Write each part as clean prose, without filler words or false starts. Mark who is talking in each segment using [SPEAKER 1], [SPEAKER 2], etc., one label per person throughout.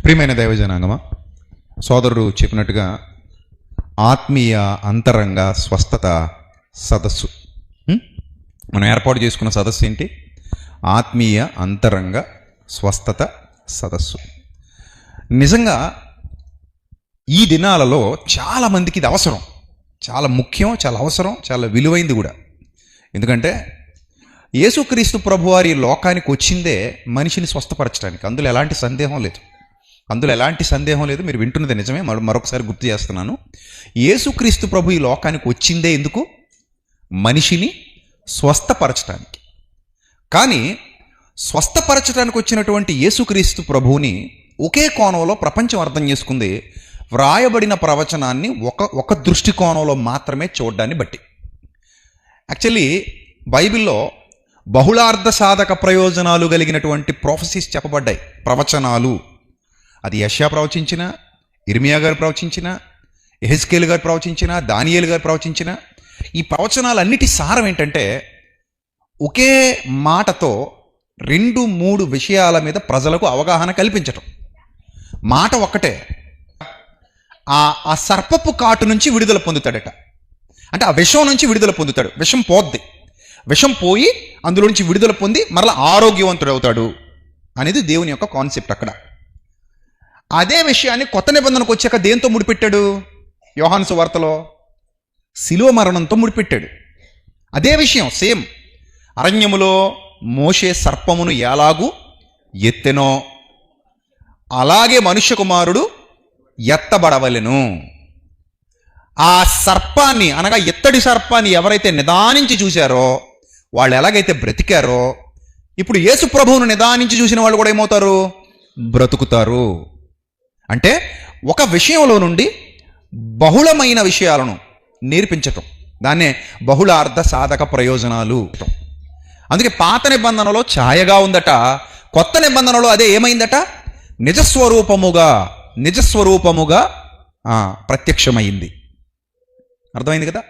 [SPEAKER 1] ప్రియమైన దైవజనాంగమా, సోదరుడు చెప్పినట్టుగా ఆత్మీయ అంతరంగ స్వస్థత సదస్సు మనం ఏర్పాటు చేసుకున్న సదస్సు ఏంటి? ఆత్మీయ అంతరంగ స్వస్థత సదస్సు. నిజంగా ఈ దినాలలో చాలామందికి ఇది అవసరం, చాలా ముఖ్యం, చాలా అవసరం, చాలా విలువైంది కూడా. ఎందుకంటే యేసుక్రీస్తు ప్రభువారి లోకానికి వచ్చిందే మనిషిని స్వస్థపరచడానికి. అందులో ఎలాంటి సందేహం లేదు. మీరు వింటున్నది నిజమే. మరొకసారి గుర్తు చేస్తున్నాను. యేసుక్రీస్తు ప్రభు ఈ లోకానికి వచ్చిందే ఎందుకు? మనిషిని స్వస్థపరచడానికి. కానీ స్వస్థపరచడానికి వచ్చినటువంటి యేసుక్రీస్తు ప్రభువుని ఒకే కోణంలో ప్రపంచం అర్థం చేసుకుంది వ్రాయబడిన ప్రవచనాన్ని ఒక దృష్టికోణంలో మాత్రమే చూడడాన్ని బట్టి. యాక్చువల్లీ బైబిల్లో బహుళార్థ సాధక ప్రయోజనాలు కలిగినటువంటి ప్రొఫెసీస్ చెప్పబడ్డాయి, ప్రవచనాలు. అది యెషయా ప్రవచించిన, ఇర్మియా గారు ప్రవచించిన, యెహెజ్కేలు గారు ప్రవచించిన, దానియేలు గారు ప్రవచించిన ఈ ప్రవచనాలన్నిటి సారం ఏంటంటే ఒకే మాటతో 2-3 విషయాల మీద ప్రజలకు అవగాహన కల్పించటం. మాట ఒక్కటే, ఆ సర్పపు కాటు నుంచి విడుదల పొందుతాడట. అంటే ఆ విషం నుంచి విడుదల పొందుతాడు. విషం పోద్ది, విషం పోయి అందులో నుంచి విడుదల పొంది మరలా ఆరోగ్యవంతుడు అవుతాడు అనేది దేవుని యొక్క కాన్సెప్ట్ అక్కడ. అదే విషయాన్ని కొత్త నిబంధనకు వచ్చాక దేంతో ముడిపెట్టాడు? యోహాను సువార్తలో శిలువ మరణంతో ముడిపెట్టాడు. అదే విషయం సేమ్. అరణ్యములో మోషే సర్పమును ఎలాగూ ఎత్తెనో అలాగే మనుష్య కుమారుడు ఎత్తబడవలెను. ఆ సర్పాన్ని అనగా ఎత్తడి సర్పాన్ని ఎవరైతే నిదానించి చూశారో వాళ్ళు ఎలాగైతే బ్రతికారో, ఇప్పుడు యేసు ప్రభువును నిదానించి చూసిన వాళ్ళు కూడా ఏమవుతారు? బ్రతుకుతారు. అంటే ఒక విషయంలో నుండి బహుళమైన విషయాలను నేర్పించటం, దాన్నే బహుళ అర్థ సాధక ప్రయోజనాలు. అందుకే పాత నిబంధనలో ఛాయగా ఉందట, కొత్త నిబంధనలో అదే ఏమైందట? నిజస్వరూపముగా ప్రత్యక్షమైంది. అర్థమైంది కదా?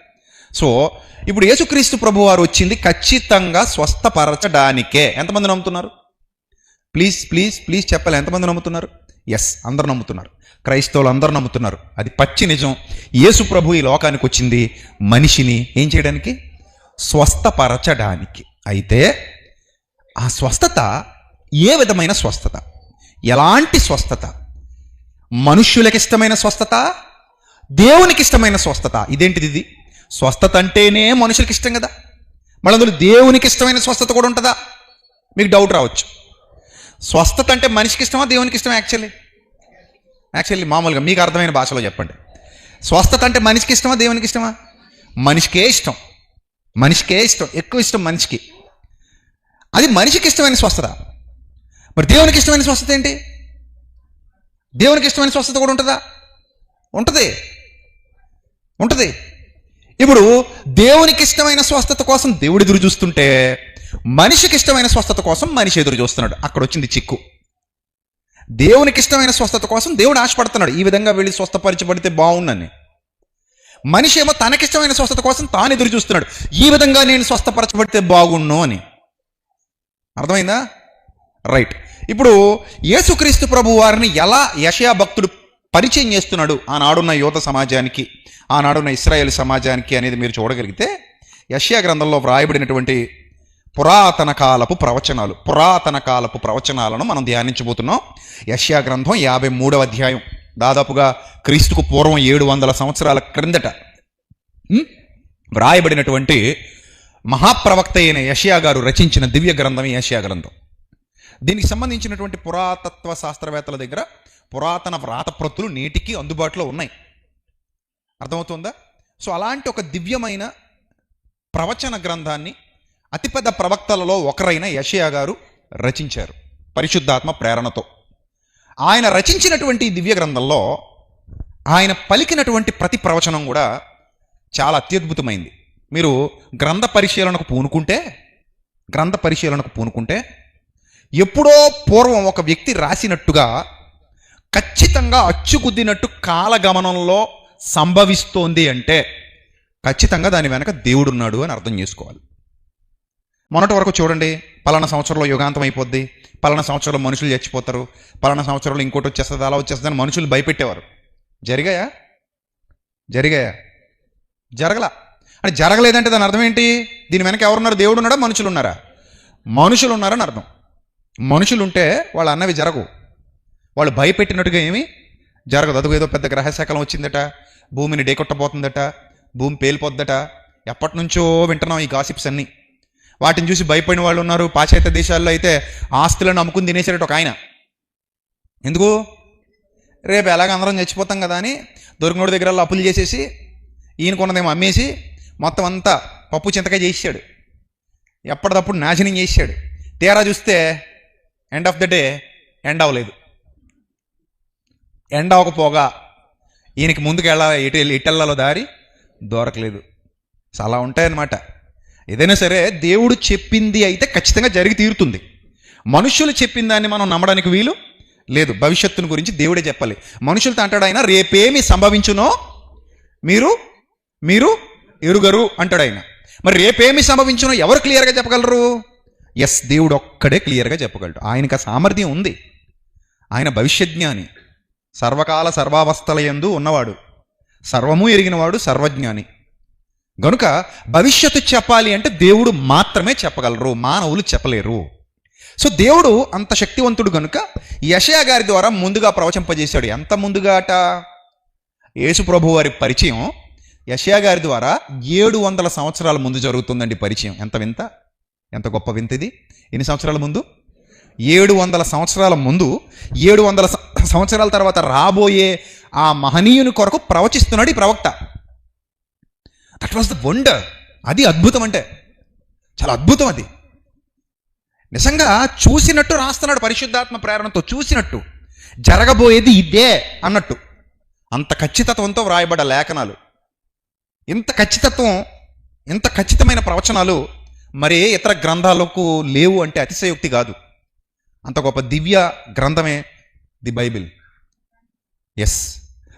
[SPEAKER 1] సో ఇప్పుడు యేసుక్రీస్తు ప్రభు వారు వచ్చింది ఖచ్చితంగా స్వస్థపరచడానికే. ఎంతమంది నమ్ముతున్నారు? ప్లీజ్ చెప్పాలి. ఎంతమంది నమ్ముతున్నారు? ఎస్, అందరు నమ్ముతున్నారు. క్రైస్తవులు అందరూ నమ్ముతున్నారు. అది పచ్చి నిజం. యేసు ప్రభు ఈ లోకానికి వచ్చింది మనిషిని ఏం చేయడానికి? స్వస్థపరచడానికి. అయితే ఆ స్వస్థత ఏ విధమైన స్వస్థత? ఎలాంటి స్వస్థత? మనుష్యులకు ఇష్టమైన స్వస్థత, దేవునికి ఇష్టమైన స్వస్థత. ఇదేంటిది? ఇది స్వస్థత అంటేనే మనుషులకి ఇష్టం కదా, మళ్ళీ అందులో దేవునికి ఇష్టమైన స్వస్థత కూడా ఉంటుందా? మీకు డౌట్ రావచ్చు. స్వస్థత అంటే మనిషికి ఇష్టమా, దేవునికి ఇష్టమా? యాక్చువల్లీ మామూలుగా మీకు అర్థమైన భాషలో చెప్పండి. స్వస్థత అంటే మనిషికి ఇష్టమా, దేవునికి ఇష్టమా? మనిషికే ఇష్టం. ఎక్కువ ఇష్టం మనిషికి. అది మనిషికి ఇష్టమైన స్వస్థత. మరి దేవునికి ఇష్టమైన స్వస్థత ఏంటి? దేవునికి ఇష్టమైన స్వస్థత కూడా ఉంటుందా? ఉంటుంది. ఇప్పుడు దేవునికి ఇష్టమైన స్వస్థత కోసం దేవుడు ఎదురు చూస్తుంటే మనిషికి ఇష్టమైన స్వస్థత కోసం మనిషి ఎదురు చూస్తున్నాడు. అక్కడ వచ్చింది చిక్కు. దేవునికి ఇష్టమైన స్వస్థత కోసం దేవుడు ఆశపడుతున్నాడు, ఈ విధంగా వెళ్ళి స్వస్థపరచబడితే బాగుండని. మనిషి ఏమో తనకిష్టమైన స్వస్థత కోసం తాను ఎదురు చూస్తున్నాడు, ఈ విధంగా నేను స్వస్థపరచబడితే బాగుండు అని. అర్థమైందా? రైట్. ఇప్పుడు యేసుక్రీస్తు ప్రభు వారిని ఎలా యెషయా భక్తుడు పరిచయం చేస్తున్నాడు ఆనాడున్న యోధ సమాజానికి, ఆనాడున్న ఇశ్రాయేల్ సమాజానికి అనేది మీరు చూడగలిగితే, యెషయా గ్రంథంలో వ్రాయబడినటువంటి పురాతన కాలపు ప్రవచనాలను మనం ధ్యానించబోతున్నాం. యెషయా గ్రంథం 53వ అధ్యాయం, దాదాపుగా క్రీస్తుకు పూర్వం 700 సంవత్సరాల క్రిందట వ్రాయబడినటువంటి మహాప్రవక్త అయిన యెషయా గారు రచించిన దివ్య గ్రంథం యెషయా గ్రంథం. దీనికి సంబంధించినటువంటి పురాతత్వ శాస్త్రవేత్తల దగ్గర పురాతన వ్రాతప్రతులు నేటికి అందుబాటులో ఉన్నాయి. అర్థమవుతుందా? సో అలాంటి ఒక దివ్యమైన ప్రవచన గ్రంథాన్ని అతిపెద్ద ప్రవక్తలలో ఒకరైన యెషయా గారు రచించారు పరిశుద్ధాత్మ ప్రేరణతో. ఆయన రచించినటువంటి దివ్య గ్రంథంలో ఆయన పలికినటువంటి ప్రతి ప్రవచనం కూడా చాలా అత్యద్భుతమైంది. మీరు గ్రంథ పరిశీలనకు పూనుకుంటే ఎప్పుడో పూర్వం ఒక వ్యక్తి రాసినట్టుగా ఖచ్చితంగా అచ్చుకుద్దినట్టు కాలగమనంలో సంభవిస్తోంది అంటే ఖచ్చితంగా దాని వెనక దేవుడున్నాడు అని అర్థం చేసుకోవాలి. మొన్నటి వరకు చూడండి, పలానా సంవత్సరంలో యుగాంతం అయిపోద్ది, పలానా సంవత్సరంలో మనుషులు చచ్చిపోతారు, పలానా సంవత్సరంలో ఇంకోటి వచ్చేస్తుంది, అలా వచ్చేస్తుంది అని మనుషులు భయపెట్టేవారు. జరిగాయా? జరగలా. అంటే జరగలేదంటే దాని అర్థం ఏంటి? దీని వెనక ఎవరున్నారు? దేవుడు ఉన్నాడా, మనుషులు ఉన్నారా? మనుషులు ఉన్నారని అర్థం. మనుషులు ఉంటే వాళ్ళు అన్నవి జరగవు. వాళ్ళు భయపెట్టినట్టుగా ఏమీ జరగదు. అదుగు ఏదో పెద్ద గ్రహశాఖలం వచ్చిందట, భూమిని డేకొట్టబోతుందట, భూమి పేలిపోద్దట, ఎప్పటి నుంచో వింటున్నాం ఈ గాసిప్స్ అన్నీ. వాటిని చూసి భయపడిన వాళ్ళు ఉన్నారు. పాశ్చాత్య దేశాల్లో అయితే ఆస్తులను అమ్ముకుని తినేసేటట్టు ఒక ఆయన. ఎందుకు? రేపు ఎలాగ అందరం చచ్చిపోతాం కదా అని దొరికినోడి దగ్గర అప్పులు చేసేసి ఈయనకున్నదేమో అమ్మేసి మొత్తం అంతా పప్పు చింతకాయ చేసాడు, ఎప్పటికప్పుడు నాశనం చేసాడు. తీరా చూస్తే end of the day end అవ్వలేదు. ఎండ్ అవ్వకపోగా ఈయనకి ముందుకు ఇటెళ్లలో దారి దొరకలేదు. అలా ఉంటాయన్నమాట. ఏదైనా సరే దేవుడు చెప్పింది అయితే ఖచ్చితంగా జరిగి తీరుతుంది. మనుషులు చెప్పిన దాన్ని మనం నమ్మడానికి వీలు లేదు. భవిష్యత్తుని గురించి దేవుడే చెప్పాలి. మనుషులతో అంటాడు ఆయన, రేపేమి సంభవించునో మీరు ఎరుగరు అంటాడు ఆయన. మరి రేపేమి సంభవించునో ఎవరు క్లియర్గా చెప్పగలరు? ఎస్, దేవుడు ఒక్కడే క్లియర్గా చెప్పగలడు. ఆయనకు ఆ సామర్థ్యం ఉంది. ఆయన భవిష్యజ్ఞాని, సర్వకాల సర్వావస్థల యందు ఉన్నవాడు, సర్వము ఎరిగినవాడు, సర్వజ్ఞాని. గనుక భవిష్యత్తు చెప్పాలి అంటే దేవుడు మాత్రమే చెప్పగలరు, మానవులు చెప్పలేరు. సో దేవుడు అంత శక్తివంతుడు గనుక యెషయా గారి ద్వారా ముందుగా ప్రవచింపజేశాడు. ఎంత ముందుగా అట? యేసు ప్రభు వారి పరిచయం యెషయా గారి ద్వారా 700 సంవత్సరాల ముందు జరుగుతుందండి పరిచయం. ఎంత వింత, ఎంత గొప్ప వింత ఇది! ఎన్ని సంవత్సరాల ముందు? 700 సంవత్సరాల ముందు. 700 సంవత్సరాల తర్వాత రాబోయే ఆ మహనీయుని కొరకు ప్రవచిస్తున్నాడు ఈ ప్రవక్త. That was the wonder. అది అద్భుతం. అంటే చాలా అద్భుతం. అది నిజంగా చూసినట్టు రాస్తున్నాడు, పరిశుద్ధాత్మ ప్రేరణతో చూసినట్టు. జరగబోయేది ఇదే అన్నట్టు. అంత ఖచ్చితత్వంతో వ్రాయబడ్డ లేఖనాలు. ఇంత ఖచ్చితత్వం, ఇంత ఖచ్చితమైన ప్రవచనాలు మరే ఇతర గ్రంథాలకు లేవు అంటే అతిశయోక్తి కాదు. అంత గొప్ప దివ్య గ్రంథమే ది బైబిల్. ఎస్.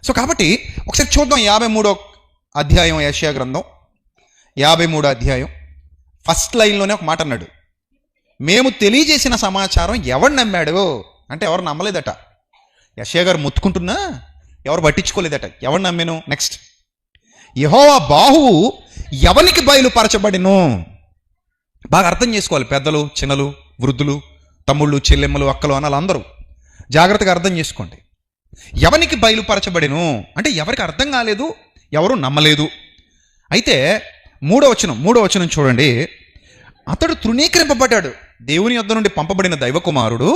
[SPEAKER 1] సో కాబట్టి ఒకసారి చూద్దాం 53వ అధ్యాయం యెషయా గ్రంథం 53వ అధ్యాయం ఫస్ట్ లైన్లోనే ఒక మాట అన్నాడు. మేము తెలియజేసిన సమాచారం ఎవరు నమ్మాడు అంటే ఎవరు నమ్మలేదట. యెషయా గారు ముత్తుకుంటున్నా ఎవరు పట్టించుకోలేదట. ఎవరు నమ్మాను? నెక్స్ట్, యెహోవా బాహువు ఎవనికి బయలుపరచబడిను. బాగా అర్థం చేసుకోవాలి పెద్దలు, చిన్నలు, వృద్ధులు, తమ్ముళ్ళు, చెల్లెమ్మలు, అక్కలు, అన్నలు అందరూ జాగ్రత్తగా అర్థం చేసుకోండి. ఎవనికి బయలుపరచబడిను అంటే ఎవరికి అర్థం కాలేదు, ఎవరు నమ్మలేదు. అయితే మూడో వచనం చూడండి. అతడు తృణీకరింపబడ్డాడు. దేవుని యొద్ద నుండి పంపబడిన దైవకుమారుడు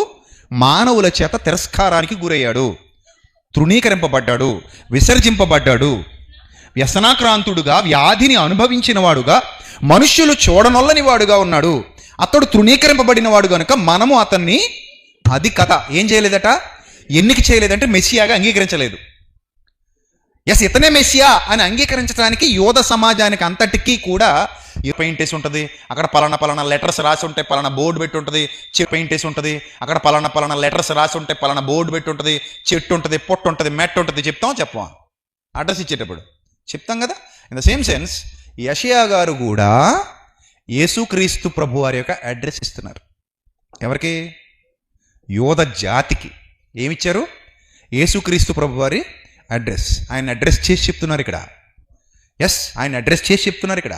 [SPEAKER 1] మానవుల చేత తిరస్కారానికి గురయ్యాడు, తృణీకరింపబడ్డాడు, విసర్జింపబడ్డాడు, వ్యసనాక్రాంతుడుగా, వ్యాధిని అనుభవించిన వాడుగా, మనుష్యులు చూడనొల్లని వాడుగా ఉన్నాడు. అతడు తృణీకరింపబడిన వాడు కనుక మనము అతన్ని, అది కథ, ఏం చేయలేదట? ఎన్నిక చేయలేదంటే మెస్సియాగా అంగీకరించలేదు. ఎస్, ఇతనే మెస్సియా అని అంగీకరించడానికి యోధ సమాజానికి అంతటికీ కూడా పెయింట్ వేసి ఉంటుంది. అక్కడ పలానా లెటర్స్ రాసి ఉంటాయి, పలానా బోర్డు పెట్టి ఉంటుంది. పెయింట్ వేసి ఉంటుంది. అక్కడ పలానా లెటర్స్ రాసి ఉంటాయి, పలానా బోర్డు పెట్టి ఉంటుంది. చెట్టు ఉంటుంది, పొట్టు ఉంటుంది, మెట్టు ఉంటుంది. చెప్పమా అడ్రస్ ఇచ్చేటప్పుడు చెప్తాం కదా. ఇన్ ద సేమ్ సెన్స్ యెషయా గారు కూడా యేసుక్రీస్తు ప్రభు వారి యొక్క అడ్రస్ ఇస్తున్నారు. ఎవరికి? యోధ జాతికి. ఏమిచ్చారు? యేసుక్రీస్తు ప్రభు వారి అడ్రస్. ఆయన అడ్రస్ చేసి చెప్తున్నారు ఇక్కడ. ఎస్, ఆయన అడ్రస్ చేసి చెప్తున్నారు ఇక్కడ.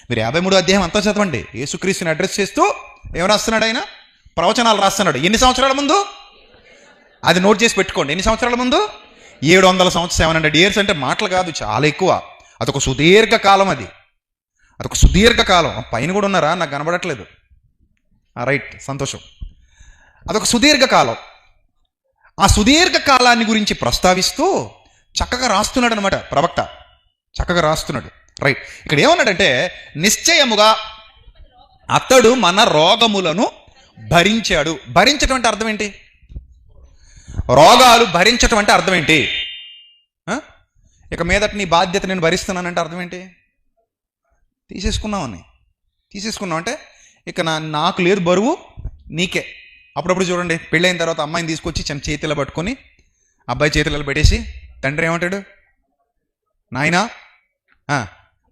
[SPEAKER 1] మీరు 53వ అధ్యాయం అంతా చదవండి. యేసుక్రీస్తుని అడ్రస్ చేస్తూ ఏం రాస్తున్నాడు? ఆయన ప్రవచనాలు రాస్తున్నాడు. ఎన్ని సంవత్సరాల ముందు? అది నోట్ చేసి పెట్టుకోండి. ఎన్ని సంవత్సరాల ముందు? 700 సంవత్సరాలు. 700 years అంటే మాటలు కాదు, చాలా ఎక్కువ. అదొక సుదీర్ఘ కాలం. అదొక సుదీర్ఘ కాలం. పైన కూడా ఉన్నారా? నాకు కనబడట్లేదు. రైట్, సంతోషం. అదొక సుదీర్ఘ కాలం. ఆ సుదీర్ఘ కాలాన్ని గురించి ప్రస్తావిస్తూ చక్కగా రాస్తున్నాడు అనమాట ప్రవక్త. చక్కగా రాస్తున్నాడు. రైట్, ఇక్కడ ఏమన్నాడంటే, నిశ్చయముగా అతడు మన రోగములను భరించాడు. భరించడం అంటే అర్థం ఏంటి? రోగాలు భరించటం అంటే అర్థం ఏంటి? ఇక మీదట నీ బాధ్యత నేను భరిస్తున్నానంటే అర్థం ఏంటి? తీసేసుకున్నావు అంటే ఇక నాకు లేదు బరువు, నీకే. అప్పుడప్పుడు చూడండి, పెళ్ళైన తర్వాత అమ్మాయిని తీసుకొచ్చి చిన్న చేతిలో పట్టుకొని అబ్బాయి చేతిలో పెట్టేసి తండ్రి ఏమంటాడు? నాయనా,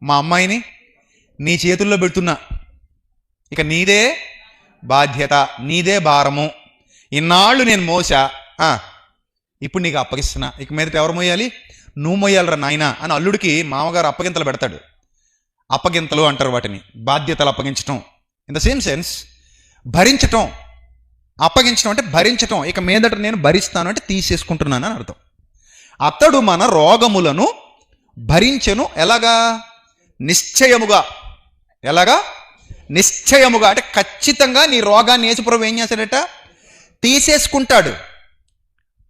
[SPEAKER 1] మా అమ్మాయిని నీ చేతుల్లో పెడుతున్నా, ఇక నీదే బాధ్యత, నీదే భారము. ఇన్నాళ్ళు నేను మోసా, ఇప్పుడు నీకు అప్పగిస్తున్నా, ఇక మీదట ఎవరు మోయాలి? నువ్వు మోయాలరా నాయనా అని అల్లుడికి మామగారు అప్పగింతలు పెడతాడు. అప్పగింతలు అంటారు వాటిని, బాధ్యతలు అప్పగించటం. ఇన్ ద సేమ్ సెన్స్ భరించటం. అప్పగించడం అంటే భరించటం. ఇక మీదట నేను భరిస్తాను అంటే తీసేసుకుంటున్నాను అని అర్థం. అతడు మన రోగములను భరించెను. ఎలాగా? నిశ్చయముగా. ఎలాగా? నిశ్చయముగా అంటే ఖచ్చితంగా నీ రోగాన్ని యేసుప్రభు ఏం చేశాడట? తీసేసుకుంటాడు.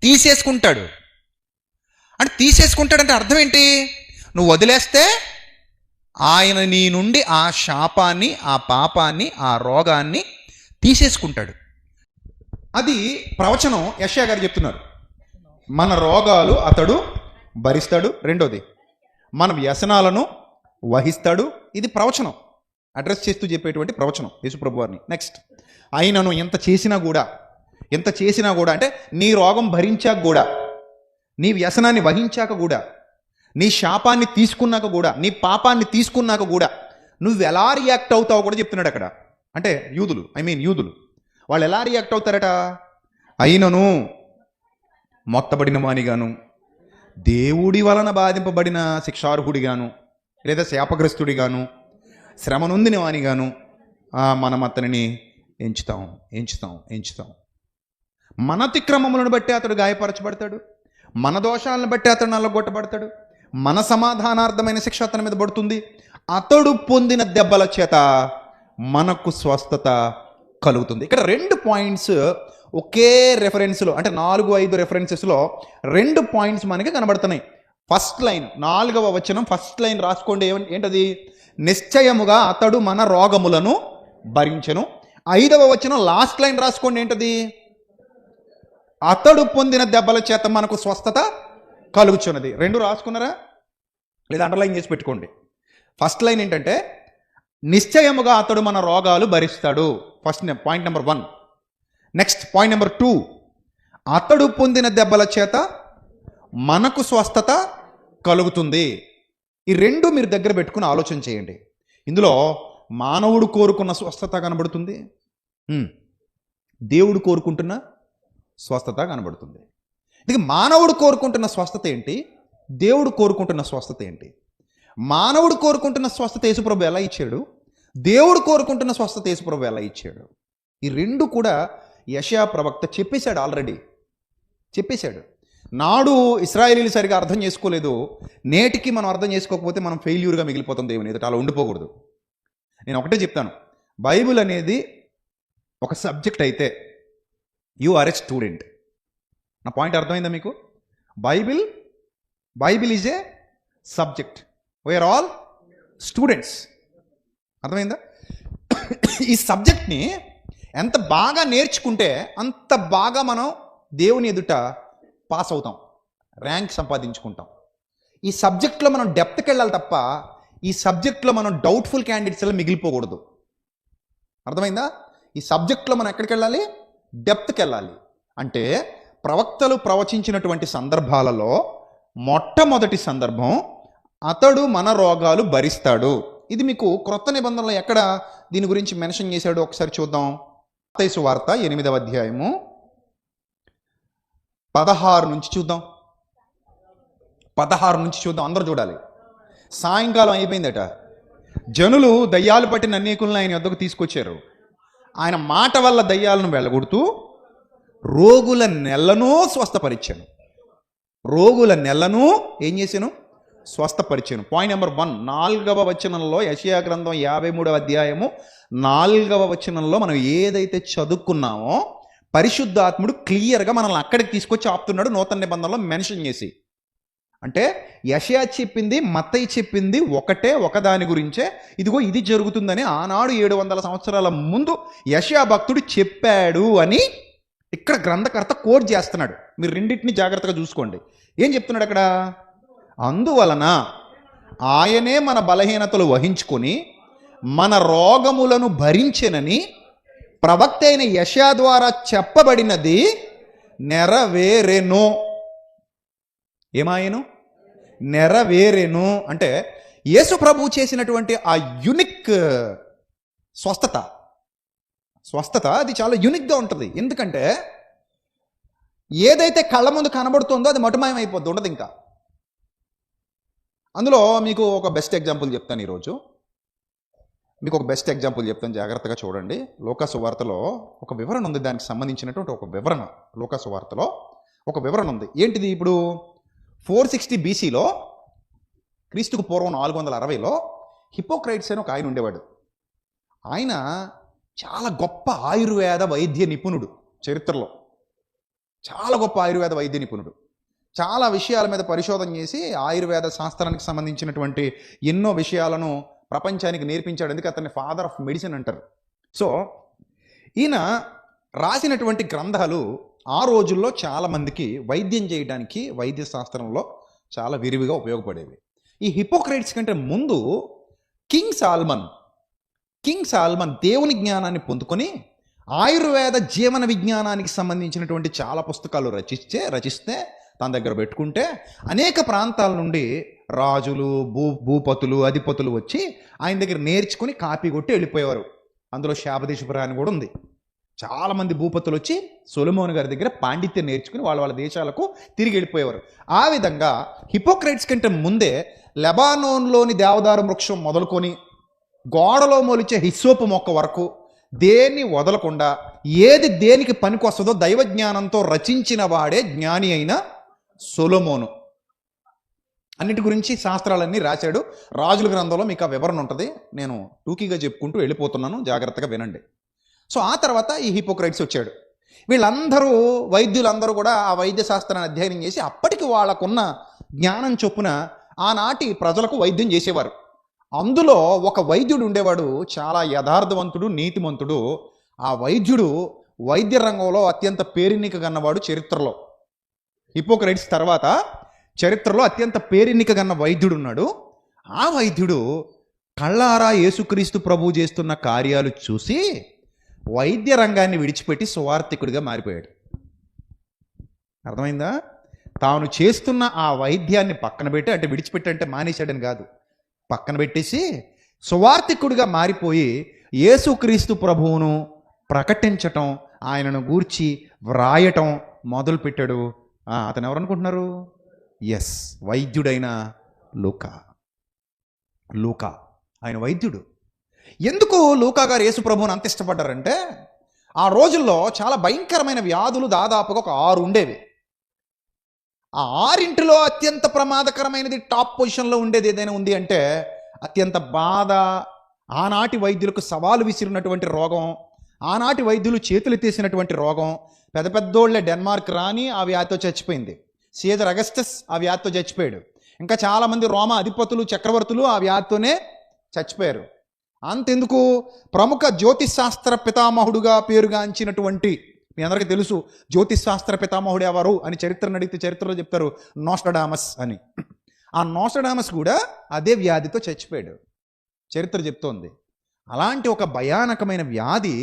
[SPEAKER 1] తీసేసుకుంటాడు అంటే తీసేసుకుంటాడంటే అర్థం ఏంటి? నువ్వు వదిలేస్తే ఆయన నీ నుండి ఆ శాపాన్ని, ఆ పాపాన్ని, ఆ రోగాన్ని తీసేసుకుంటాడు. అది ప్రవచనం. యెషయా గారు చెప్తున్నారు, మన రోగాలు అతడు భరిస్తాడు. రెండోది, మన వ్యసనాలను వహిస్తాడు. ఇది ప్రవచనం, అడ్రస్ చేస్తూ చెప్పేటువంటి ప్రవచనం యేసుప్రభు వారిని. నెక్స్ట్, ఆయనను ఎంత చేసినా కూడా అంటే నీ రోగం భరించాక కూడా, నీ వ్యసనాన్ని వహించాక కూడా, నీ శాపాన్ని తీసుకున్నాక కూడా, నీ పాపాన్ని తీసుకున్నాక కూడా నువ్వు ఎలా రియాక్ట్ అవుతావో కూడా చెప్తున్నాడు అక్కడ. అంటే యూదులు వాళ్ళు ఎలా రియాక్ట్ అవుతారట? అయినను మొత్తబడిన వానిగాను, దేవుడి వలన బాధింపబడిన శిక్షార్హుడిగాను, లేదా శాపగ్రస్తుడిగాను, శ్రమ నొందిన వానిగాను మనం అతనిని ఎంచుతాం. మన అతిక్రమములను బట్టి అతడు గాయపరచబడతాడు, మన దోషాలను బట్టి అతడు నల్లగొట్టబడతాడు, మన సమాధానార్థమైన శిక్ష అతని మీద పడుతుంది. అతడు పొందిన దెబ్బల చేత మనకు స్వస్థత కలుగుతుంది. ఇక్కడ 2 పాయింట్స్ ఒకే రెఫరెన్స్లో, అంటే 4-5 రెఫరెన్సెస్లో 2 పాయింట్స్ మనకి కనబడుతున్నాయి. ఫస్ట్ లైన్ 4వ వచనం, ఫస్ట్ లైన్ రాసుకోండి. ఏంటది? నిశ్చయముగా అతడు మన రోగములను భరించెను. 5వ వచనం లాస్ట్ లైన్ రాసుకోండి. ఏంటది? అతడు పొందిన దెబ్బల చేత మనకు స్వస్థత కలుగుచున్నది. 2 రాసుకున్నారా? లేదా అండర్లైన్ చేసి పెట్టుకోండి. ఫస్ట్ లైన్ ఏంటంటే నిశ్చయముగా అతడు మన రోగాలు భరిస్తాడు. First point number 1. Next point number 2, అతడు పొందిన దెబ్బల చేత మనకు స్వస్థత కలుగుతుంది. ఈ 2 మీరు దగ్గర పెట్టుకుని ఆలోచన చేయండి. ఇందులో మానవుడు కోరుకున్న స్వస్థత కనబడుతుంది, దేవుడు కోరుకుంటున్న స్వస్థత కనబడుతుంది. ఇది మానవుడు కోరుకుంటున్న స్వస్థత ఏంటి? దేవుడు కోరుకుంటున్న స్వస్థత ఏంటి? మానవుడు కోరుకుంటున్న స్వస్థత యేసుప్రభు ఎలా ఇచ్చాడు? దేవుడు కోరుకుంటున్న స్వస్థత యేసుప్రభు ఎలా ఇచ్చాడు? ఈ 2 కూడా యెషయా ప్రవక్త చెప్పేశాడు, ఆల్రెడీ చెప్పేశాడు. నాడు ఇశ్రాయేలీలు సరిగా అర్థం చేసుకోలేదు, నేటికి మనం అర్థం చేసుకోకపోతే మనం ఫెయిల్యూర్గా మిగిలిపోతాం దేవుని ఎదుట. అలా ఉండిపోకూడదు. నేను ఒకటే చెప్తాను, బైబిల్ అనేది ఒక సబ్జెక్ట్ అయితే యు ఆర్ ఎ స్టూడెంట్. నా పాయింట్ అర్థమైందా మీకు? Bible is a subject, we're all students. అర్థమైందా? ఈ సబ్జెక్ట్ని ఎంత బాగా నేర్చుకుంటే అంత బాగా మనం దేవుని ఎదుట పాస్ అవుతాం, ర్యాంక్ సంపాదించుకుంటాం. ఈ సబ్జెక్ట్లో మనం డెప్త్కి వెళ్ళాలి తప్ప ఈ సబ్జెక్ట్లో మనం డౌట్ఫుల్ క్యాండిడేట్స్ అలా మిగిలిపోకూడదు. అర్థమైందా? ఈ సబ్జెక్ట్లో మనం ఎక్కడికి వెళ్ళాలి? డెప్త్కి వెళ్ళాలి. అంటే ప్రవక్తలు ప్రవచించినటువంటి సందర్భాలలో మొట్టమొదటి సందర్భం అతడు మన రోగాలు భరిస్తాడు. ఇది మీకు క్రొత్త నిబంధనలో ఎక్కడ దీని గురించి మెన్షన్ చేశాడు ఒకసారి చూద్దాం. మత్తయి సువార్త 8వ అధ్యాయము 16 నుంచి చూద్దాం. 16 నుంచి చూద్దాం, అందరూ చూడాలి. సాయంకాలం అయిపోయిందట. జనులు దయ్యాలు పట్టిన అనేకులను ఆయన వద్దకు తీసుకొచ్చారు. ఆయన మాట వల్ల దయ్యాలను వెళ్ళగొడుతూ రోగుల నెలను స్వస్థపరిచాను. రోగుల నెలను ఏం చేశాను? స్వస్థపరిచాను. పాయింట్ నెంబర్ 1, 4వ వచనంలో, యెషయా గ్రంథం 53వ అధ్యాయము 4వ వచనంలో మనం ఏదైతే చదువుకున్నామో పరిశుద్ధాత్ముడు క్లియర్గా మనల్ని అక్కడికి తీసుకొచ్చి ఆపుతున్నాడు, నూతన నిబంధనలో మెన్షన్ చేసి. అంటే యెషయా చెప్పింది, మత్తయి చెప్పింది ఒకటే, ఒకదాని గురించే. ఇదిగో ఇది జరుగుతుందని ఆనాడు 700 సంవత్సరాల ముందు యెషయా భక్తుడు చెప్పాడు అని ఇక్కడ గ్రంథకర్త కోట్ చేస్తున్నాడు. మీరు రెండింటిని జాగ్రత్తగా చూసుకోండి. ఏం చెప్తున్నాడు అక్కడ? అందువలన ఆయనే మన బలహీనతలు వహించుకొని మన రోగములను భరించెనని ప్రవక్త అయిన యెషయా ద్వారా చెప్పబడినది నెరవేరెను. ఏమాయను? నెరవేరెను. అంటే యేసు ప్రభువు చేసినటువంటి ఆ యునిక్ స్వస్థత, స్వస్థత అది చాలా యూనిక్గా ఉంటుంది. ఎందుకంటే ఏదైతే కళ్ళ ముందు కనబడుతుందో అది మటుమాయం అయిపోద్ది, ఉండదు ఇంకా. అందులో మీకు ఒక బెస్ట్ ఎగ్జాంపుల్ చెప్తాను ఈరోజు. జాగ్రత్తగా చూడండి. లూకా సువార్తలో ఒక వివరణ ఉంది, దానికి సంబంధించినటువంటి ఒక వివరణ. లూకా సువార్తలో ఒక వివరణ ఉంది. ఏంటిది? ఇప్పుడు 460 BCలో, క్రీస్తుకు పూర్వం 460లో హిపోక్రైట్స్ అని ఒక ఆయన ఉండేవాడు. ఆయన చాలా గొప్ప ఆయుర్వేద వైద్య నిపుణుడు. చరిత్రలో చాలా గొప్ప ఆయుర్వేద వైద్య నిపుణుడు. చాలా విషయాల మీద పరిశోధన చేసి ఆయుర్వేద శాస్త్రానికి సంబంధించినటువంటి ఎన్నో విషయాలను ప్రపంచానికి నేర్పించాడు. అందుకే అతన్ని ఫాదర్ ఆఫ్ మెడిసిన్ అంటారు. సో ఈయన రాసినటువంటి గ్రంథాలు ఆ రోజుల్లో చాలామందికి వైద్యం చేయడానికి వైద్య శాస్త్రంలో చాలా విరివిగా ఉపయోగపడేవి. ఈ హిపోక్రైట్స్ కంటే ముందు కింగ్ సాల్మన్ దేవుని జ్ఞానాన్ని పొందుకొని ఆయుర్వేద జీవన విజ్ఞానానికి సంబంధించినటువంటి చాలా పుస్తకాలు రచిస్తే తన దగ్గర పెట్టుకుంటే అనేక ప్రాంతాల నుండి రాజులు, భూపతులు, అధిపతులు వచ్చి ఆయన దగ్గర నేర్చుకుని కాపీ కొట్టి వెళ్ళిపోయేవారు. అందులో శాపదేశపురాన్ని కూడా ఉంది. చాలామంది భూపతులు వచ్చి సొలొమోను గారి దగ్గర పాండిత్యం నేర్చుకుని వాళ్ళ దేశాలకు తిరిగి వెళ్ళిపోయేవారు. ఆ విధంగా హిపోక్రైట్స్ కంటే ముందే లెబానోన్లోని దేవదారు వృక్షం మొదలుకొని గోడలో మొలిచే హిస్సోపు మొక్క వరకు దేన్ని వదలకుండా ఏది దేనికి పనికొస్తుందో దైవజ్ఞానంతో రచించిన వాడే జ్ఞాని అయిన సొలొమోను. అన్నిటి గురించి శాస్త్రాలన్నీ రాశాడు. రాజుల గ్రంథంలో మీకు ఆ వివరణ ఉంటుంది. నేను టూకీగా చెప్పుకుంటూ వెళ్ళిపోతున్నాను, జాగ్రత్తగా వినండి. సో ఆ తర్వాత ఈ హిపోక్రైట్స్ వచ్చాడు. వీళ్ళందరూ వైద్యులందరూ కూడా ఆ వైద్య శాస్త్రాన్ని అధ్యయనం చేసి అప్పటికి వాళ్ళకున్న జ్ఞానం చొప్పున ఆనాటి ప్రజలకు వైద్యం చేసేవారు. అందులో ఒక వైద్యుడు ఉండేవాడు, చాలా యథార్థవంతుడు, నీతిమంతుడు. ఆ వైద్యుడు వైద్య రంగంలో అత్యంత పేరెన్నిక గన్నవాడు చరిత్రలో. హిపోక్రైట్స్ తర్వాత చరిత్రలో అత్యంత పేరెన్నిక గన్న వైద్యుడు ఉన్నాడు. ఆ వైద్యుడు కళ్ళారా యేసుక్రీస్తు ప్రభువు చేస్తున్న కార్యాలు చూసి వైద్య రంగాన్ని విడిచిపెట్టి సువార్థికుడిగా మారిపోయాడు. అర్థమైందా? తాను చేస్తున్న ఆ వైద్యాన్ని పక్కన పెట్టి, అంటే విడిచిపెట్టి అంటే మానేశాడని కాదు, పక్కన పెట్టేసి సువార్థికుడిగా మారిపోయి యేసుక్రీస్తు ప్రభువును ప్రకటించటం, ఆయనను గూర్చి వ్రాయటం మొదలుపెట్టాడు. అతను ఎవరనుకుంటున్నారు? ఎస్, వైద్యుడైన లూకా. ఆయన వైద్యుడు. ఎందుకు లూకా గారు యేసు ప్రభువుని అంత ఇష్టపడ్డారంటే, ఆ రోజుల్లో చాలా భయంకరమైన వ్యాధులు దాదాపుగా ఒక 6 ఉండేవి. ఆ 6 అత్యంత ప్రమాదకరమైనది, టాప్ పొజిషన్లో ఉండేది ఏదైనా ఉంది అంటే అత్యంత బాధ, ఆనాటి వైద్యులకు సవాలు విసిరినటువంటి రోగం, ఆనాటి వైద్యులు చేతులు ఎత్తేసినటువంటి రోగం. పెద్ద పెద్దోళ్లే డెన్మార్క్ రాణి ఆ వ్యాధితో చచ్చిపోయింది. సీజర్ అగస్టస్ ఆ వ్యాధితో చచ్చిపోయాడు. ఇంకా చాలామంది రోమా అధిపతులు, చక్రవర్తులు ఆ వ్యాధితోనే చచ్చిపోయారు. అంతెందుకు, ప్రముఖ జ్యోతిశాస్త్ర పితామహుడుగా పేరుగాంచినటువంటి, మీ అందరికీ తెలుసు జ్యోతిశాస్త్ర పితామహుడు ఎవరు అని చరిత్రను అడిగితే చరిత్రలో చెప్తారు నోస్ట్రడామస్ అని. ఆ నోస్ట్రడామస్ కూడా అదే వ్యాధితో చచ్చిపోయాడు, చరిత్ర చెప్తోంది. అలాంటి ఒక భయానకమైన వ్యాధి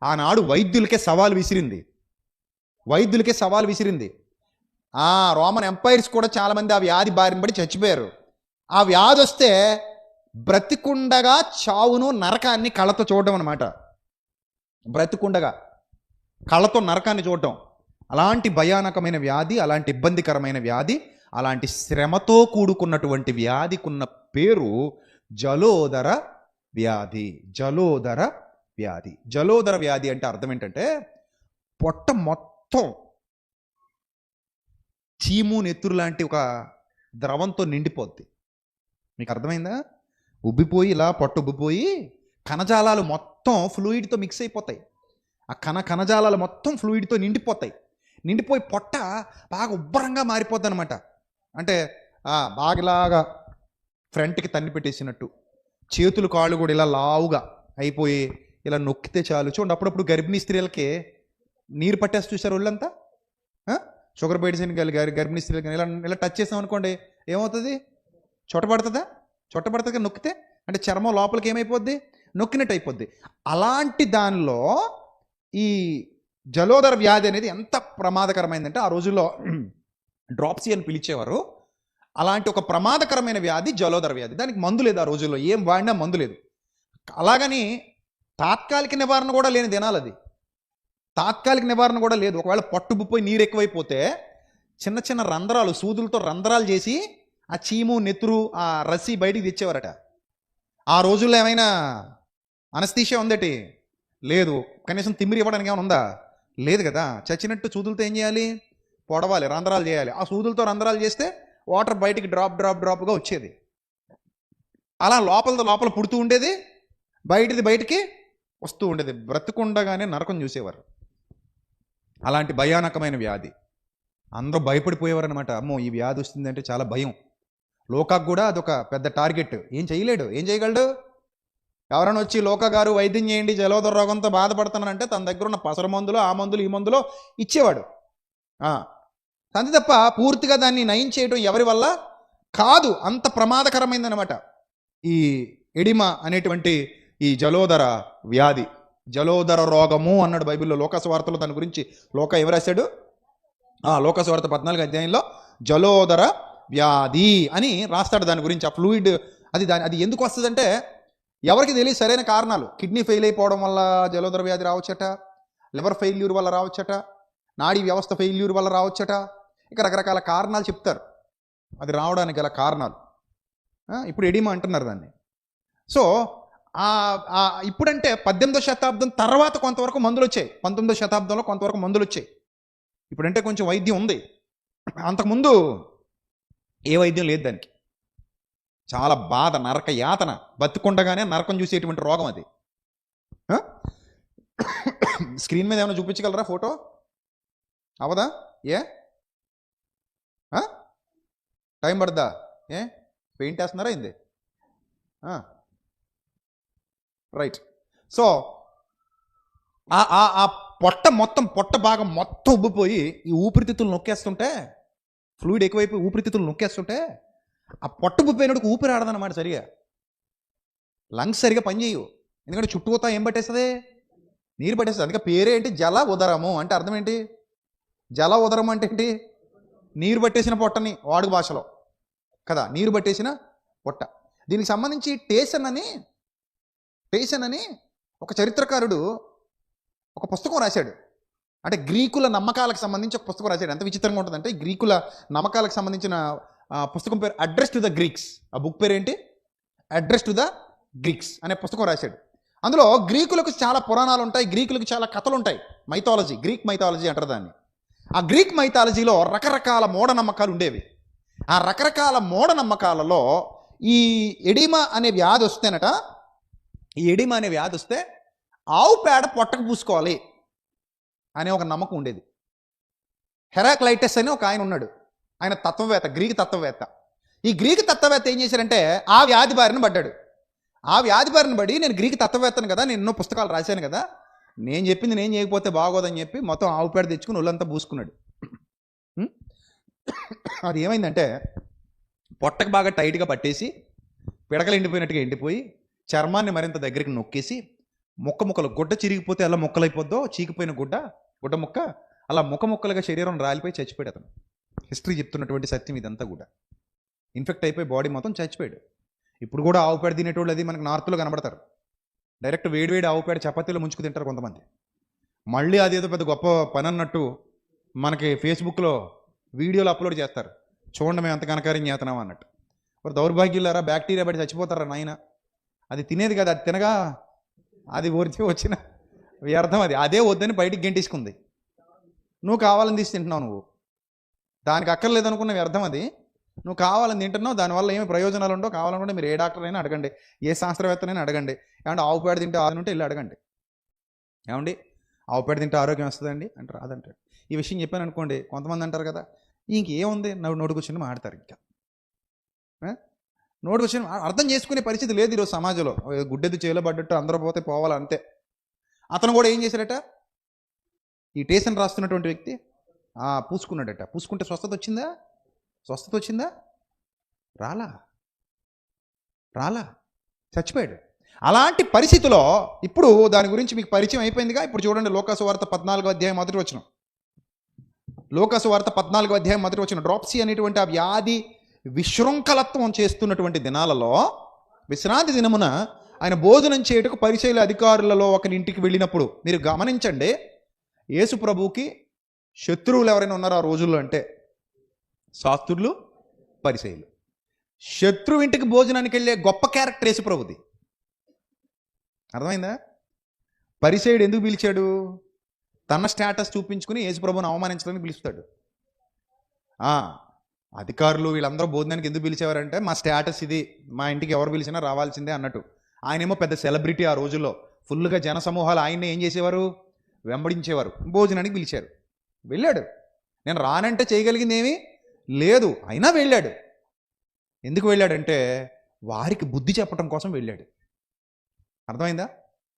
[SPEAKER 1] ఆనాడు వైద్యులకే సవాల్ విసిరింది. రోమన్ ఎంపైర్స్ కూడా చాలామంది ఆ వ్యాధి బారిన పడి చచ్చిపోయారు. ఆ వ్యాధి వస్తే బ్రతికుండగా చావును, నరకాన్ని కళ్ళతో చూడటం అనమాట. బ్రతికుండగా కళ్ళతో నరకాన్ని చూడటం. అలాంటి భయానకమైన వ్యాధి, అలాంటి ఇబ్బందికరమైన వ్యాధి, అలాంటి శ్రమతో కూడుకున్నటువంటి వ్యాధికున్న పేరు జలోదర వ్యాధి. జలోదర వ్యాధి అంటే అర్థం ఏంటంటే, పొట్ట మొత్తం చీము, నెత్తురు లాంటి ఒక ద్రవంతో నిండిపోద్ది. మీకు అర్థమైందా? ఉబ్బిపోయి, ఇలా పొట్ట ఉబ్బిపోయి కణజాలాలు మొత్తం ఫ్లూయిడ్తో మిక్స్ అయిపోతాయి. ఆ కణజాలాలు మొత్తం ఫ్లూయిడ్తో నిండిపోయి పొట్ట బాగా ఉబ్బరంగా మారిపోద్ది అనమాట. అంటే బాగాలాగా ఫ్రంట్కి తన్ని పెట్టేసినట్టు, చేతులు కాళ్ళు కూడా ఇలా లావుగా అయిపోయి ఇలా నొక్కితే చాలు. చూడండి, అప్పుడప్పుడు గర్భిణీ స్త్రీలకి నీరు పట్టేసి చూసారు ఒళ్ళంతా. షుగర్ మెడిసిన్ గర్భిణీ స్త్రీలకి ఇలా టచ్ చేసాం అనుకోండి, ఏమవుతుంది? చొట్టబడుతుంది నొక్కితే, అంటే చర్మం లోపలికి ఏమైపోద్ది? నొక్కినట్టు అయిపోద్ది. అలాంటి దానిలో ఈ జలోదర వ్యాధి అనేది ఎంత ప్రమాదకరమైందంటే, ఆ రోజుల్లో డ్రాప్సీ అని పిలిచేవారు. అలాంటి ఒక ప్రమాదకరమైన వ్యాధి జలోదర వ్యాధి. దానికి మందు లేదు ఆ రోజుల్లో, ఏం వాడినా మందు లేదు. అలాగని తాత్కాలిక నివారణ కూడా లేని దినాలు అది. తాత్కాలిక నివారణ కూడా లేదు. ఒకవేళ పట్టుబుపోయి నీరు ఎక్కువైపోతే చిన్న చిన్న రంధ్రాలు, సూదులతో రంధ్రాలు చేసి ఆ చీము, నెత్తురు, ఆ రస్సి బయటికి తెచ్చేవారట. ఆ రోజుల్లో ఏమైనా అనస్థీషియా ఉందటి? లేదు. కనీసం తిమ్మిరి ఇవ్వడానికి ఏమైనా ఉందా? లేదు కదా. చచ్చినట్టు సూదులతో ఏం చేయాలి? పొడవాలి, రంధ్రాలు చేయాలి. ఆ సూదులతో రంధ్రాలు చేస్తే వాటర్ బయటికి డ్రాప్గా వచ్చేది. అలా లోపల పుడుతూ ఉండేది, బయటికి వస్తూ ఉండేది. బ్రతుకుండగానే నరకం చూసేవారు. అలాంటి భయానకమైన వ్యాధి. అందరూ భయపడిపోయేవారు అనమాట. అమ్మో, ఈ వ్యాధి వస్తుందంటే చాలా భయం. లోకాకు కూడా అదొక పెద్ద టార్గెట్. ఏం చేయగలడు? ఎవరైనా వచ్చి లోక గారు వైద్యం చేయండి, జలోదర రోగంతో బాధపడుతున్నానంటే తన దగ్గర ఉన్న పసర మందులు, ఆ మందులు, ఈ మందులో ఇచ్చేవాడు. అంతే తప్ప పూర్తిగా దాన్ని నయం చేయడం ఎవరి వల్ల కాదు. అంత ప్రమాదకరమైందనమాట ఈ ఎడిమా అనేటువంటి ఈ జలోదర వ్యాధి. జలోదర రోగము అన్నాడు బైబిల్లో. లోకసువార్తలో దాని గురించి ఎవరు రాశాడు? లోకసువార్త 14 అధ్యాయంలో జలోదర వ్యాధి అని రాస్తాడు దాని గురించి. ఆ ఫ్లూయిడ్ అది ఎందుకు వస్తుందంటే ఎవరికి తెలియదు సరైన కారణాలు. కిడ్నీ ఫెయిల్ అయిపోవడం వల్ల జలోదర వ్యాధి రావచ్చట, లివర్ ఫెయిల్యూర్ వల్ల రావచ్చట, నాడీ వ్యవస్థ ఫెయిల్యూర్ వల్ల రావచ్చట. ఇక రకరకాల కారణాలు చెప్తారు అది రావడానికి గల కారణాలు. ఇప్పుడు ఎడిమా అంటున్నారు దాన్ని. సో ఇప్పుడంటే 18వ శతాబ్దం తర్వాత కొంతవరకు మందులు వచ్చాయి. 19వ శతాబ్దంలో కొంతవరకు మందులు వచ్చాయి. ఇప్పుడంటే కొంచెం వైద్యం ఉంది. అంతకుముందు ఏ వైద్యం లేదు దానికి. చాలా బాధ, నరక యాతన. బతుకుండగానే నరకం చూసేటువంటి రోగం అది. స్క్రీన్ మీద ఏమైనా చూపించగలరా ఫోటో? అవదా? టైం పడద్దా? పెయింట్ వేస్తున్నారా ఇంది? రైట్. సో ఆ పొట్ట భాగం మొత్తం ఉబ్బిపోయి ఈ ఊపిరితిత్తులు నొక్కేస్తుంటే, ఫ్లూయిడ్ ఎక్కువైపోయి ఊపిరితిత్తులు నొక్కేస్తుంటే ఆ పొట్ట ఉబ్బిపోయినప్పుడు ఊపిరి ఆడదన్నమాట సరిగా. లంగ్స్ సరిగా పనిచేయవు. ఎందుకంటే చుట్టూతా ఏం పట్టేస్తుంది? నీరు పట్టేస్తుంది. అందుకే పేరే ఏంటి? జల ఉదరము. అంటే అర్థం ఏంటి? జల ఉదరం అంటే ఏంటి? నీరు పట్టేసిన పొట్టని వాడుక భాషలో కదా, నీరు పట్టేసిన పొట్ట. దీనికి సంబంధించి టేసన్ అని ఒక చరిత్రకారుడు ఒక పుస్తకం రాశాడు. అంటే గ్రీకుల నమ్మకాలకు సంబంధించి ఒక పుస్తకం రాశాడు. ఎంత విచిత్రంగా ఉంటుందంటే, గ్రీకుల నమ్మకాలకు సంబంధించిన పుస్తకం పేరు అడ్రస్ టు ద గ్రీక్స్. ఆ బుక్ పేరు ఏంటి? అడ్రస్ టు ద గ్రీక్స్ అనే పుస్తకం రాశాడు. అందులో గ్రీకులకు చాలా పురాణాలు ఉంటాయి, గ్రీకులకు చాలా కథలు ఉంటాయి. మైథాలజీ, గ్రీక్ మైథాలజీ అంటారు దాన్ని. ఆ గ్రీక్ మైథాలజీలో రకరకాల మూఢనమ్మకాలు ఉండేవి. ఆ రకరకాల మూఢనమ్మకాలలో ఈ ఎడిమా అనే వ్యాధి వస్తేనట, ఈ ఎడిమా అనే వ్యాధి వస్తే ఆవు పేడ పొట్టకు పూసుకోవాలి అనే ఒక నమ్మకం ఉండేది. హెరాక్లైటస్ అని ఒక ఆయన ఉన్నాడు. ఆయన తత్వవేత్త, గ్రీక్ తత్వవేత్త. ఈ గ్రీక్ తత్వవేత్త ఏం చేశారంటే ఆ వ్యాధి బారిన పడ్డాడు. ఆ వ్యాధి బారిన పడి, నేను గ్రీక్ తత్వవేత్తను కదా, నేను ఎన్నో పుస్తకాలు రాశాను కదా, నేను చెప్పింది నేను చేయకపోతే బాగోదని చెప్పి మొత్తం ఆవు పేడ తెచ్చుకుని ఒళ్ళంతా పూసుకున్నాడు. అది ఏమైందంటే పొట్టకు బాగా టైట్గా పట్టేసి, పిడకలు ఎండిపోయినట్టుగా ఎండిపోయి, చర్మాన్ని మరింత దగ్గరికి నొక్కేసి, ముక్కలు గుడ్డ చిరిగిపోతే అలా ముక్కలైపోద్దో, చీకిపోయిన గుడ్డ ముక్క అలా ముక్కలుగా శరీరం రాలిపోయి చచ్చిపోయాడు అతను. హిస్టరీ చెప్తున్నటువంటి సత్యం ఇదంతా కూడా. ఇన్ఫెక్ట్ అయిపోయి బాడీ మొత్తం చచ్చిపోయాడు. ఇప్పుడు కూడా ఆవు పేడ తినేటోళ్ళు అది మనకు నార్త్లో కనబడతారు. డైరెక్ట్ వేడివేడి ఆవు పేడ చపాతీలో ముంచుకు తింటారు కొంతమంది. మళ్ళీ అదేదో పెద్ద గొప్ప పని అన్నట్టు మనకి ఫేస్బుక్లో వీడియోలు అప్లోడ్ చేస్తారు. చూడండి మేము ఎంత కనకార్యం చేస్తున్నాం అన్నట్టు. ఒక దౌర్భాగ్యులారా, బ్యాక్టీరియా పడి చచ్చిపోతారా నాయన. అది తినేది కదా, అది తినగా అది వచ్చిన వ్యర్థం. అదే వద్దని బయటికి గెంటేసుకుంది. నువ్వు కావాలని తీసి తింటున్నావు. నువ్వు దానికి అక్కర్లేదనుకున్న వ్యర్థం అది. నువ్వు కావాలని తింటున్నావు, దానివల్ల ఏమి ప్రయోజనాలు ఉండవు. కావాలనుకుంటే మీరు ఏ డాక్టర్ అయినా అడగండి, ఏ శాస్త్రవేత్తనైనా అడగండి. ఏమంటే ఆవు పేడ తింటే ఉంటే వెళ్ళి అడగండి. ఏమండి ఆవు పేడ తింటే ఆరోగ్యం వస్తుందండి అంటే రాదంటాడు. ఈ విషయం చెప్పాను అనుకోండి, కొంతమంది అంటారు కదా, ఇంకేముంది నోటుకొచ్చింది మాడతారు. ఇంకా నోటుకొచ్చిన అర్థం చేసుకునే పరిస్థితి లేదు ఈరోజు సమాజంలో. గుడ్డెద్దు చేలో పడ్డట్టు అందరూ పోతే పోవాలి అంతే. అతను కూడా ఏం చేశాడట, ఈ టేసన్ రాస్తున్నటువంటి వ్యక్తి పూసుకున్నాడట. పూసుకుంటే స్వస్థత వచ్చిందా? రాలా, చచ్చిపోయాడు. అలాంటి పరిస్థితిలో ఇప్పుడు దాని గురించి మీకు పరిచయం అయిపోయిందిగా. ఇప్పుడు చూడండి, లోకాసువార్త 14వ అధ్యాయం మొదటి వచనం. లోకాసువార్త 14వ అధ్యాయం మొదటి వచనం. డ్రాప్సీ అనేటువంటి ఆ వ్యాధి విశృంఖలత్వం చేస్తున్నటువంటి దినాలలో, విశ్రాంతి దినమున ఆయన భోజనం చేయుటకు పరిచయుల అధికారులలో ఒకరి ఇంటికి వెళ్ళినప్పుడు మీరు గమనించండి, యేసు ప్రభువుకి శత్రువులు ఎవరైనా ఉన్నారో ఆ రోజుల్లో అంటే శాస్త్రులు, పరిచయులు. శత్రువు ఇంటికి భోజనానికి వెళ్ళే గొప్ప క్యారెక్టర్ యేసు ప్రభుది. అర్థమైందా? పరిచయుడు ఎందుకు పిలిచాడు? తన స్టేటస్ చూపించుకుని యేసు ప్రభువుని అవమానించడానికి పిలుస్తాడు. అధికారులు వీళ్ళందరూ భోజనానికి ఎందుకు పిలిచేవారంటే మా స్టేటస్ ఇది, మా ఇంటికి ఎవరు పిలిచినా రావాల్సిందే అన్నట్టు. ఆయనేమో పెద్ద సెలబ్రిటీ ఆ రోజుల్లో, ఫుల్గా జనసమూహాలు ఆయన్ని ఏం చేసేవారు? వెంబడించేవారు. భోజనానికి పిలిచారు, వెళ్ళాడు. నేను రానంటే చేయగలిగింది ఏమీ లేదు, అయినా వెళ్ళాడు. ఎందుకు వెళ్ళాడంటే వారికి బుద్ధి చెప్పడం కోసం వెళ్ళాడు. అర్థమైందా?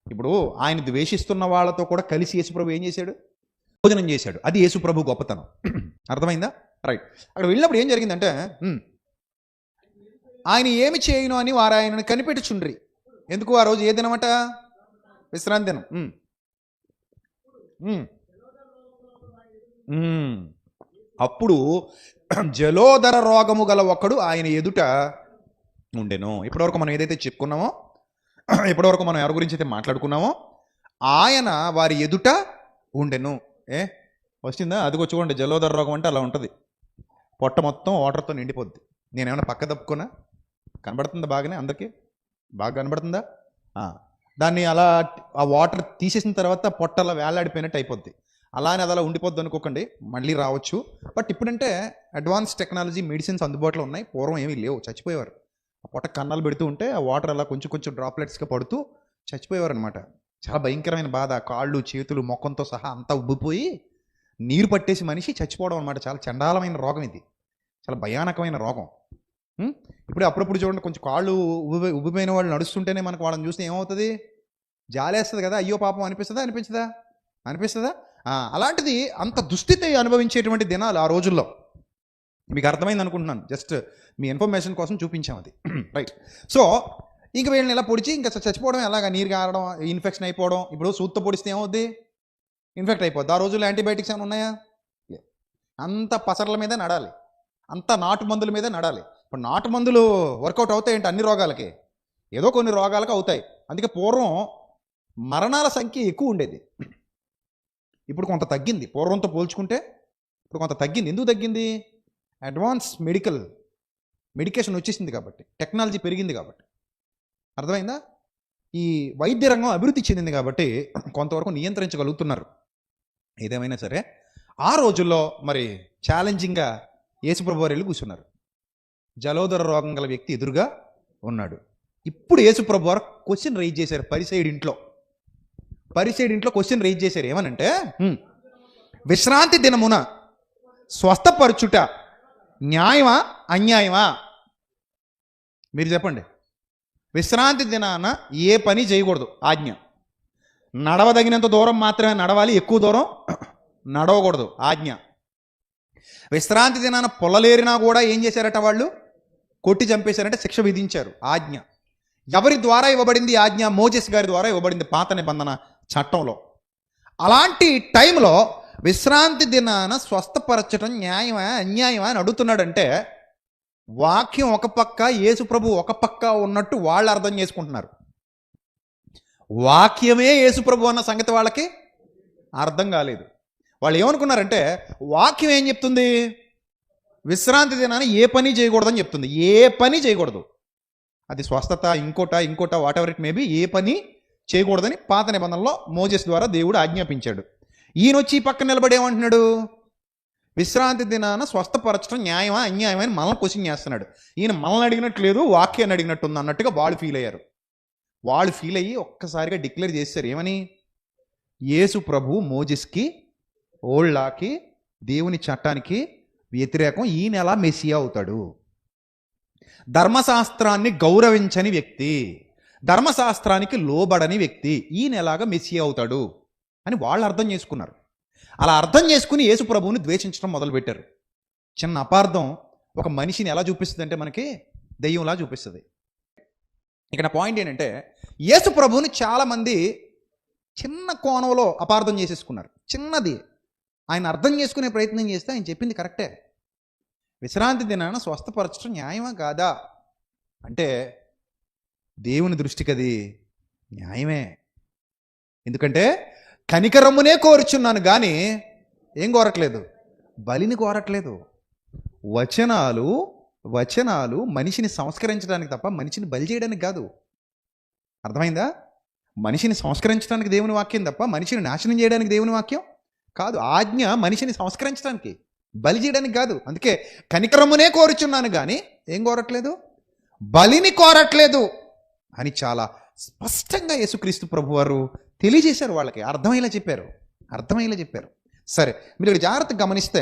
[SPEAKER 1] ఇప్పుడు ఆయన ద్వేషిస్తున్న వాళ్ళతో కూడా కలిసి యేసుప్రభు ఏం చేశాడు? భోజనం చేశాడు. అది యేసుప్రభు గొప్పతనం. అర్థమైందా? రైట్. అక్కడ వెళ్ళినప్పుడు ఏం జరిగిందంటే ఆయన ఏమి చేయను అని వారు ఆయనను కనిపెట్టుచుండ్రి. ఎందుకు? ఆ రోజు ఏ దినమట? విశ్రాంతి దినం. అప్పుడు జలోదర రోగము గల ఒకడు ఆయన ఎదుట ఉండెను. ఇప్పటివరకు మనం ఏదైతే చెప్పుకున్నామో, ఇప్పటివరకు మనం ఎవరి గురించి అయితే మాట్లాడుకున్నామో, ఆయన వారి ఎదుట ఉండెను. వచ్చిందా? అదిగో చూడండి, జలోదర రోగం అంటే అలా ఉంటుంది. పొట్ట మొత్తం వాటర్తో నిండిపోద్ది. నేనేమైనా పక్క తప్పుకున్నా? కనబడుతుందా? బాగానే అందరికీ బాగా కనబడుతుందా? దాన్ని అలా ఆ వాటర్ తీసేసిన తర్వాత పొట్ట అలా వేలాడిపోయినట్టు అయిపోద్ది. అలానే అది అలా ఉండిపోద్ది అనుకోకండి, మళ్ళీ రావచ్చు. బట్ ఇప్పుడంటే అడ్వాన్స్ టెక్నాలజీ, మెడిసిన్స్ అందుబాటులో ఉన్నాయి. పూర్వం ఏమీ లేవు, చచ్చిపోయేవారు. ఆ పొట్ట కన్నాలు పెడుతూ ఉంటే ఆ వాటర్ అలా కొంచెం కొంచెం డ్రాప్లెట్స్గా పడుతూ చచ్చిపోయేవారు అనమాట. చాలా భయంకరమైన బాధ. కాళ్ళు, చేతులు, మొఖంతో సహా అంతా ఉబ్బిపోయి నీరు పట్టేసి మనిషి చచ్చిపోవడం అనమాట. చాలా చండాలమైన రోగం ఇది, చాలా భయానకమైన రోగం. ఇప్పుడు అప్పుడప్పుడు చూడండి, కొంచెం కాళ్ళు ఉబ్బిపోయిన వాళ్ళు నడుస్తుంటేనే మనకు వాళ్ళని చూస్తే ఏమవుతుంది? జాలేస్తుంది కదా, అయ్యో పాపం అనిపిస్తుందా? అనిపిస్తుందా? అలాంటిది అంత దుస్థితి అనుభవించేటువంటి దినాలు ఆ రోజుల్లో. మీకు అర్థమైంది అనుకుంటున్నాను, జస్ట్ మీ ఇన్ఫర్మేషన్ కోసం చూపించాం అది. రైట్. సో ఇంక వీళ్ళని ఇలా పొడిచి ఇంకా చచ్చిపోవడం, ఎలాగా? నీరు కారడం, ఇన్ఫెక్షన్ అయిపోవడం. ఇప్పుడు సూత్తో పొడిస్తే ఏమవుద్ది? ఇన్ఫెక్ట్ అయిపోద్ది. ఆ రోజుల్లో యాంటీబయాటిక్స్ ఏమైనా ఉన్నాయా? అంత పసర్ల మీద నడాలి, అంత నాటు మందుల మీద నడాలి. ఇప్పుడు నాటు మందులు వర్కౌట్ అవుతాయంటే అన్ని రోగాలకి? ఏదో కొన్ని రోగాలకు అవుతాయి. అందుకే పూర్వం మరణాల సంఖ్య ఎక్కువ ఉండేది, ఇప్పుడు కొంత తగ్గింది. పూర్వంతో పోల్చుకుంటే ఇప్పుడు కొంత తగ్గింది. ఎందుకు తగ్గింది? అడ్వాన్స్ మెడికేషన్ వచ్చేసింది కాబట్టి, టెక్నాలజీ పెరిగింది కాబట్టి. అర్థమైందా? ఈ వైద్య రంగం అభివృద్ధి చెందింది కాబట్టి కొంతవరకు నియంత్రించగలుగుతున్నారు. ఏదేమైనా సరే ఆ రోజుల్లో మరి ఛాలెంజింగ్గా యేసుప్రభు వారు వెళ్ళి కూర్చున్నారు. జలోదర రోగం గల వ్యక్తి ఎదురుగా ఉన్నాడు. ఇప్పుడు యేసుప్రభు వారు క్వశ్చన్ రైజ్ చేశారు. పరిసైడ్ ఇంట్లో క్వశ్చన్ రైజ్ చేశారు. ఏమనంటే, విశ్రాంతి దినమున స్వస్థపరచుట న్యాయమా అన్యాయమా? మీరు చెప్పండి. విశ్రాంతి దినాన ఏ పని చేయకూడదు, ఆజ్ఞ. నడవదగినంత దూరం మాత్రమే నడవాలి, ఎక్కువ దూరం నడవకూడదు, ఆజ్ఞ. విశ్రాంతి దినాన పొలలేరినా కూడా ఏం చేశారట? వాళ్ళు కొట్టి చంపేశారంటే శిక్ష విధించారు, ఆజ్ఞ. ఎవరి ద్వారా ఇవ్వబడింది ఆజ్ఞ? మోజెస్ గారి ద్వారా ఇవ్వబడింది పాత నిబంధన చట్టంలో. అలాంటి టైంలో విశ్రాంతి దినాన స్వస్థపరచడం న్యాయమా అన్యాయమా అని అడుగుతున్నాడంటే, వాక్యం ఒక పక్క, యేసుప్రభు ఒక పక్క ఉన్నట్టు వాళ్ళు అర్థం చేసుకుంటున్నారు. వాక్యమే యేసుప్రభు అన్న సంగతి వాళ్ళకి అర్థం కాలేదు. వాళ్ళు ఏమనుకున్నారంటే, వాక్యం ఏం చెప్తుంది? విశ్రాంతి దినాన్ని ఏ పని చేయకూడదని చెప్తుంది. ఏ పని చేయకూడదు, అది స్వస్థత, ఇంకోట వాట్ ఎవర్ ఇట్ మేబీ, ఏ పని చేయకూడదని పాత నిబంధనలో మోజెస్ ద్వారా దేవుడు ఆజ్ఞాపించాడు. ఈయన వచ్చి ఈ పక్కన నిలబడి ఏమంటున్నాడు? విశ్రాంతి దినాన స్వస్థపరచడం న్యాయమా అన్యాయమా అని మనల్ని క్వశ్చన్ చేస్తున్నాడు. ఈయన మనల్ని అడిగినట్లేదు, వాక్యాన్ని అడిగినట్టుంది అన్నట్టుగా వాళ్ళు ఫీల్ అయ్యారు. వాళ్ళు ఫీల్ అయ్యి ఒక్కసారిగా డిక్లేర్ చేశారు. ఏమని? యేసు ప్రభు మోజెస్కి, ఓల్డ్ లాకి, దేవుని చట్టానికి వ్యతిరేకం. ఈయన ఎలా మెస్సియా అవుతాడు? ధర్మశాస్త్రాన్ని గౌరవించని వ్యక్తి, ధర్మశాస్త్రానికి లోబడని వ్యక్తి ఈయన ఎలాగా మెస్సియా అవుతాడు అని వాళ్ళు అర్థం చేసుకున్నారు. అలా అర్థం చేసుకుని యేసు ప్రభువుని ద్వేషించడం మొదలుపెట్టారు. చిన్న అపార్థం ఒక మనిషిని ఎలా చూపిస్తుంది అంటే మనకి దెయ్యంలా చూపిస్తుంది. ఇక నా పాయింట్ ఏంటంటే, యేసు ప్రభువుని చాలామంది చిన్న కోణంలో అపార్థం చేసేసుకున్నారు. చిన్నది ఆయన అర్థం చేసుకునే ప్రయత్నం చేస్తే ఆయన చెప్పింది కరెక్టే. విశ్రాంతి దినాన స్వస్థపరచడం న్యాయమా కాదా అంటే, దేవుని దృష్టికి అది న్యాయమే. ఎందుకంటే కనికరమునే కోరుచున్నాను కానీ ఏం కోరట్లేదు, బలిని కోరట్లేదు. వచనాలు మనిషిని సంస్కరించడానికి తప్ప మనిషిని బలి చేయడానికి కాదు. అర్థమైందా? మనిషిని సంస్కరించడానికి దేవుని వాక్యం తప్ప మనిషిని నాశనం చేయడానికి దేవుని వాక్యం కాదు. ఆజ్ఞ మనిషిని సంస్కరించడానికి, బలి చేయడానికి కాదు. అందుకే కనికరమునే కోరుచున్నాను కానీ ఏం కోరట్లేదు, బలిని కోరట్లేదు అని చాలా స్పష్టంగా యేసుక్రీస్తు ప్రభువారు తెలియజేశారు. వాళ్ళకి అర్థమయ్యేలా చెప్పారు. సరే, మీరు ఇక్కడ జాగ్రత్తగా గమనిస్తే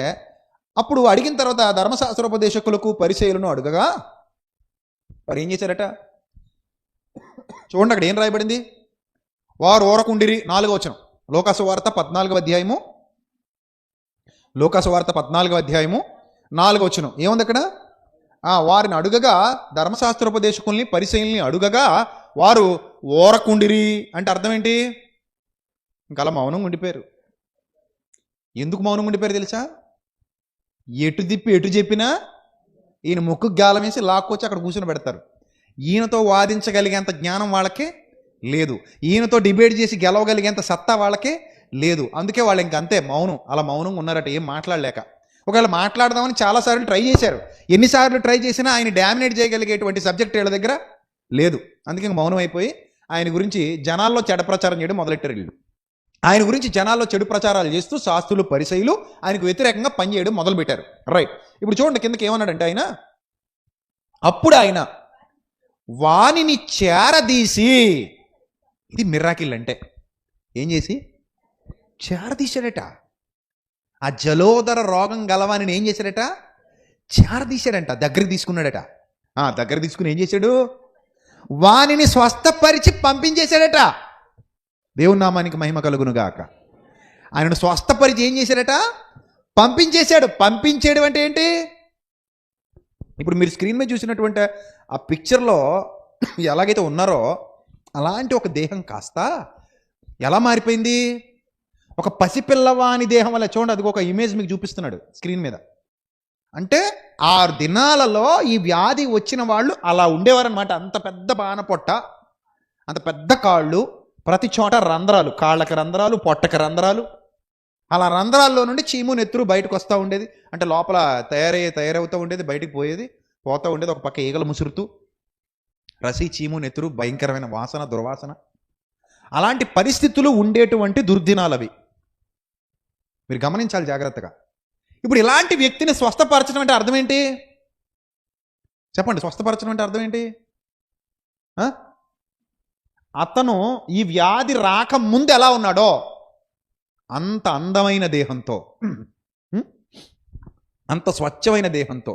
[SPEAKER 1] అప్పుడు అడిగిన తర్వాత ధర్మశాస్త్రోపదేశకులకు పరిచయులను అడుగగా వారు ఏం చేశారట? చూడండి, అక్కడ ఏం రాయబడింది? వారు ఓరకుండిరి. 4వ వచనం, లోకాసు వార్త 14వ అధ్యాయము 4వ వచనం ఏముంది అక్కడ? వారిని అడుగగా, ధర్మశాస్త్రోపదేశకుల్ని పరిచయుల్ని అడుగగా వారు ఓరకుండిరి అంటే అర్థం ఏంటి? ఇంకలా మౌనంగా ఉండిపోయారు. ఎందుకు మౌనంగా ఉండిపోయారు తెలుసా? ఎటు తిప్పి ఎటు చెప్పినా ఈయన ముక్కు గాలం వేసి లాక్కొచ్చి అక్కడ కూర్చొని పెడతారు. ఈయనతో వాదించగలిగేంత జ్ఞానం వాళ్ళకే లేదు, ఈయనతో డిబేట్ చేసి గెలవగలిగేంత సత్తా వాళ్ళకే లేదు. అందుకే వాళ్ళు ఇంకంతే అలా మౌనంగా ఉన్నారట, ఏం మాట్లాడలేక. ఒకవేళ మాట్లాడదామని చాలాసార్లు ట్రై చేశారు. ఎన్నిసార్లు ట్రై చేసినా ఆయన డామినేట్ చేయగలిగేటువంటి సబ్జెక్ట్ వీళ్ళ దగ్గర లేదు. అందుకే మౌనం అయిపోయి ఆయన గురించి జనాల్లో చెడు ప్రచారం చేయడం మొదలెట్టారు వీళ్ళు. ఆయన గురించి జనాల్లో చెడు ప్రచారాలు చేస్తూ శాస్త్రులు పరిసయ్యులు ఆయనకు వ్యతిరేకంగా పనిచేయడం మొదలుపెట్టారు. రైట్, ఇప్పుడు చూడండి కిందకి ఏమన్నాడంటే ఆయన, అప్పుడు ఆయన వానిని చేరదీసి, ఇది మిరాకిల్ అంటే ఏం చేసి చేరదీశాడట. ఆ జలోదర రోగం గలవాని ఏం చేశాడట? చేరదీశాడంట, దగ్గరికి తీసుకున్నాడట. దగ్గర తీసుకుని ఏం చేశాడు? వానిని స్వస్థపరిచి పంపించేశాడట. దేవుని నామానికి మహిమ కలుగును గాక. ఆయనను స్వస్థపరిచి ఏం చేశాడట? పంపించేశాడు. పంపించేయడం అంటే ఏంటి? ఇప్పుడు మీరు స్క్రీన్ మీద చూసినటువంటి ఆ పిక్చర్లో ఎలాగైతే ఉన్నారో అలాంటి ఒక దేహం కాస్త ఎలా మారిపోయింది? ఒక పసిపిల్లవాని దేహం వల్ల. చూడండి, అది ఒక ఇమేజ్ మీకు చూపిస్తున్నాడు స్క్రీన్ మీద. అంటే 6 దినాలలో ఈ వ్యాధి వచ్చిన వాళ్ళు అలా ఉండేవారనమాట. అంత పెద్ద బాణ పొట్ట, అంత పెద్ద కాళ్ళు, ప్రతి చోట రంధ్రాలు, కాళ్ళకి రంధ్రాలు, పొట్టకి రంధ్రాలు. అలా రంధ్రాల్లో నుండి చీము నెత్తురు బయటకు వస్తూ ఉండేది. అంటే లోపల తయారవుతూ ఉండేది, బయటికి పోతూ ఉండేది. ఒక పక్క ఈగలు ముసురుతూ రసి, చీము నెత్తురు, భయంకరమైన వాసన, దుర్వాసన. అలాంటి పరిస్థితులు ఉండేటువంటి దుర్దినాలు అవి. మీరు గమనించాలి జాగ్రత్తగా. ఇప్పుడు ఇలాంటి వ్యక్తిని స్వస్థపరచడం అంటే అర్థం ఏంటి? చెప్పండి, స్వస్థపరచడం అంటే అర్థం ఏంటి? అతను ఈ వ్యాధి రాకముందు ఎలా ఉన్నాడో అంత అందమైన దేహంతో, అంత స్వచ్ఛమైన దేహంతో,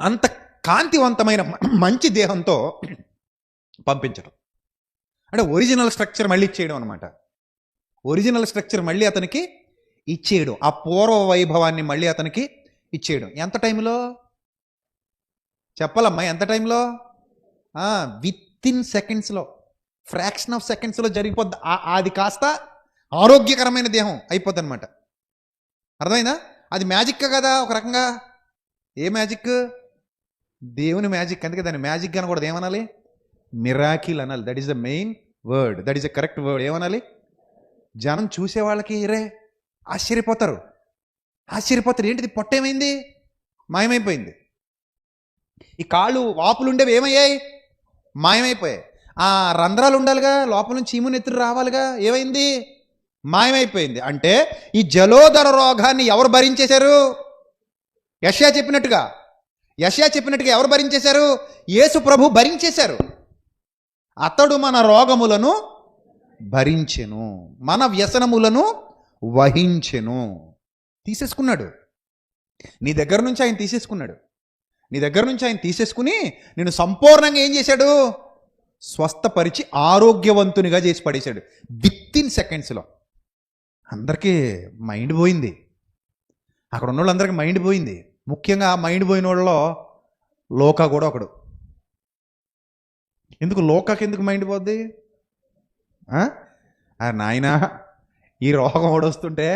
[SPEAKER 1] అంత కాంతివంతమైన మంచి దేహంతో పంపించడం అంటే ఒరిజినల్ స్ట్రక్చర్ మళ్ళీ ఇచ్చేయడం అనమాట. ఒరిజినల్ స్ట్రక్చర్ మళ్ళీ అతనికి ఇచ్చేయడం, ఆ పూర్వ వైభవాన్ని మళ్ళీ అతనికి ఇచ్చేయడం. ఎంత టైంలో చెప్పాలమ్మా? ఎంత టైంలో? విత్ ఇన్ సెకండ్స్లో, ఫ్రాక్షన్ ఆఫ్ సెకండ్స్లో జరిగిపోద్ది. అది కాస్త ఆరోగ్యకరమైన దేహం అయిపోద్ది అనమాట. అర్థమైందా? అది మ్యాజిక్ కదా ఒక రకంగా. ఏ మ్యాజిక్? దేవుని మ్యాజిక్. అందుకే దాన్ని మ్యాజిక్ అనకూడదు, ఏమనాలి? మిరాకిల్ అనాలి. That is the main word, that is the correct word. ఏమనాలి? జనం చూసే వాళ్ళకి ఆశ్చర్యపోతారు. ఏంటిది? పొట్టేమైంది? మాయమైపోయింది. ఈ కాళ్ళు వాపులు ఉండేవి ఏమయ్యాయి? మాయమైపోయాయి. ఆ రంధ్రాలు ఉండాలిగా, లోపల నుంచి చీము నెత్తురు రావాలిగా, ఏమైంది? మాయమైపోయింది. అంటే ఈ జలోదర రోగాన్ని ఎవరు భరించేశారు? యెషయా చెప్పినట్టుగా ఎవరు భరించేశారు? యేసు ప్రభు భరించేశారు. అతడు మన రోగములను భరించెను, మన వ్యసనములను వహించెను. తీసేసుకున్నాడు. నీ దగ్గర నుంచి ఆయన తీసేసుకుని నేను సంపూర్ణంగా ఏం చేశాడు? స్వస్థపరిచి ఆరోగ్యవంతునిగా చేసి పడేశాడు విత్ ఇన్ సెకండ్స్లో. అందరికీ మైండ్ పోయింది. అక్కడ ఉన్న వాళ్ళందరికీ మైండ్ పోయింది. ముఖ్యంగా మైండ్ పోయిన వాళ్ళలో లోకా కూడా ఒకడు. ఎందుకు లోకాకి ఎందుకు మైండ్ పోద్ది? నాయనా, ఈ రోగం ఓడొస్తుంటే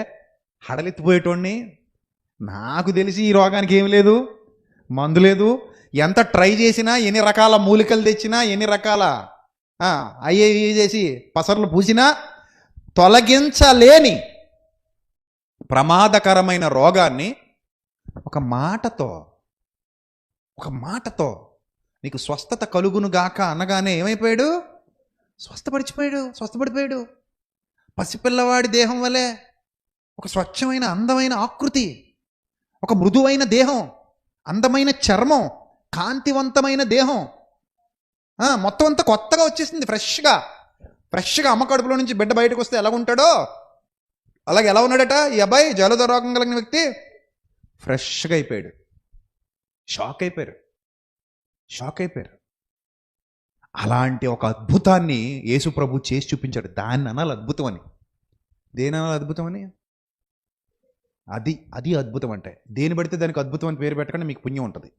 [SPEAKER 1] హడలెత్తిపోయేటోడిని, నాకు తెలిసి ఈ రోగానికి ఏమి లేదు, మందు లేదు. ఎంత ట్రై చేసినా, ఎన్ని రకాల మూలికలు తెచ్చినా, ఎన్ని రకాల అయ్యే చేసి పసర్లు పూసినా తొలగించలేని ప్రమాదకరమైన రోగాన్ని ఒక మాటతో నీకు స్వస్థత కలుగును గాక అనగానే ఏమైపోయాడు? స్వస్థపడిపోయాడు. పసిపిల్లవాడి దేహం వలె ఒక స్వచ్ఛమైన అందమైన ఆకృతి, ఒక మృదువైన దేహం, అందమైన చర్మం, కాంతివంతమైన దేహం, మొత్తం అంతా కొత్తగా వచ్చేసింది. ఫ్రెష్గా అమ్మ కడుపులో నుంచి బిడ్డ బయటకు వస్తే ఎలా ఉంటాడో అలాగే ఎలా ఉన్నాడట ఈ అబ్బాయి? జలద రోగం కలిగిన వ్యక్తి ఫ్రెష్గా అయిపోయాడు. షాక్ అయిపోయారు. అలాంటి ఒక అద్భుతాన్ని యేసు ప్రభు చేసి చూపించాడు. దాన్ని అనాలి అద్భుతం అని. దేని అనాలి అద్భుతం అని? అది అద్భుతం అంటే. దేని పడితే దానికి అద్భుతం అని పేరు పెట్టకుండా మీకు పుణ్యం ఉంటుంది.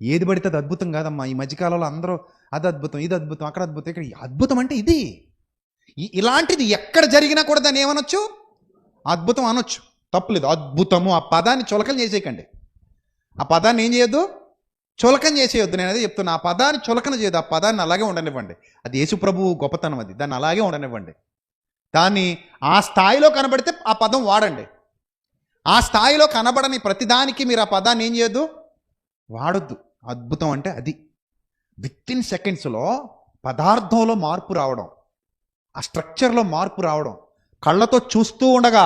[SPEAKER 1] ఏది పడితే అది అద్భుతం కాదమ్మా. ఈ మధ్యకాలంలో అందరూ అది అద్భుతం, ఇది అద్భుతం, అక్కడ అద్భుతం, ఇక్కడ అద్భుతం అంటే ఇది. ఇలాంటిది ఎక్కడ జరిగినా కూడా దాన్ని ఏమనొచ్చు? అద్భుతం అనొచ్చు, తప్పులేదు. అద్భుతము ఆ పదాన్ని చులకన చేసేయకండి. ఆ పదాన్ని ఏం చేయొద్దు? చులకన చేసేయొద్దు. నేను అదే చెప్తున్నా. ఆ పదాన్ని చులకన చేయొద్దు. ఆ పదాన్ని అలాగే ఉండనివ్వండి. అది యేసు ప్రభువు గొప్పతనం. దాన్ని అలాగే ఉండనివ్వండి. దాన్ని ఆ స్థాయిలో కనబడితే ఆ పదం వాడండి. ఆ స్థాయిలో కనబడని ప్రతిదానికి మీరు ఆ పదాన్ని ఏం చేయొద్దు? వాడొద్దు. అద్భుతం అంటే అది. వితిన్ సెకండ్స్లో పదార్థంలో మార్పు రావడం, ఆ స్ట్రక్చర్లో మార్పు రావడం, కళ్ళతో చూస్తూ ఉండగా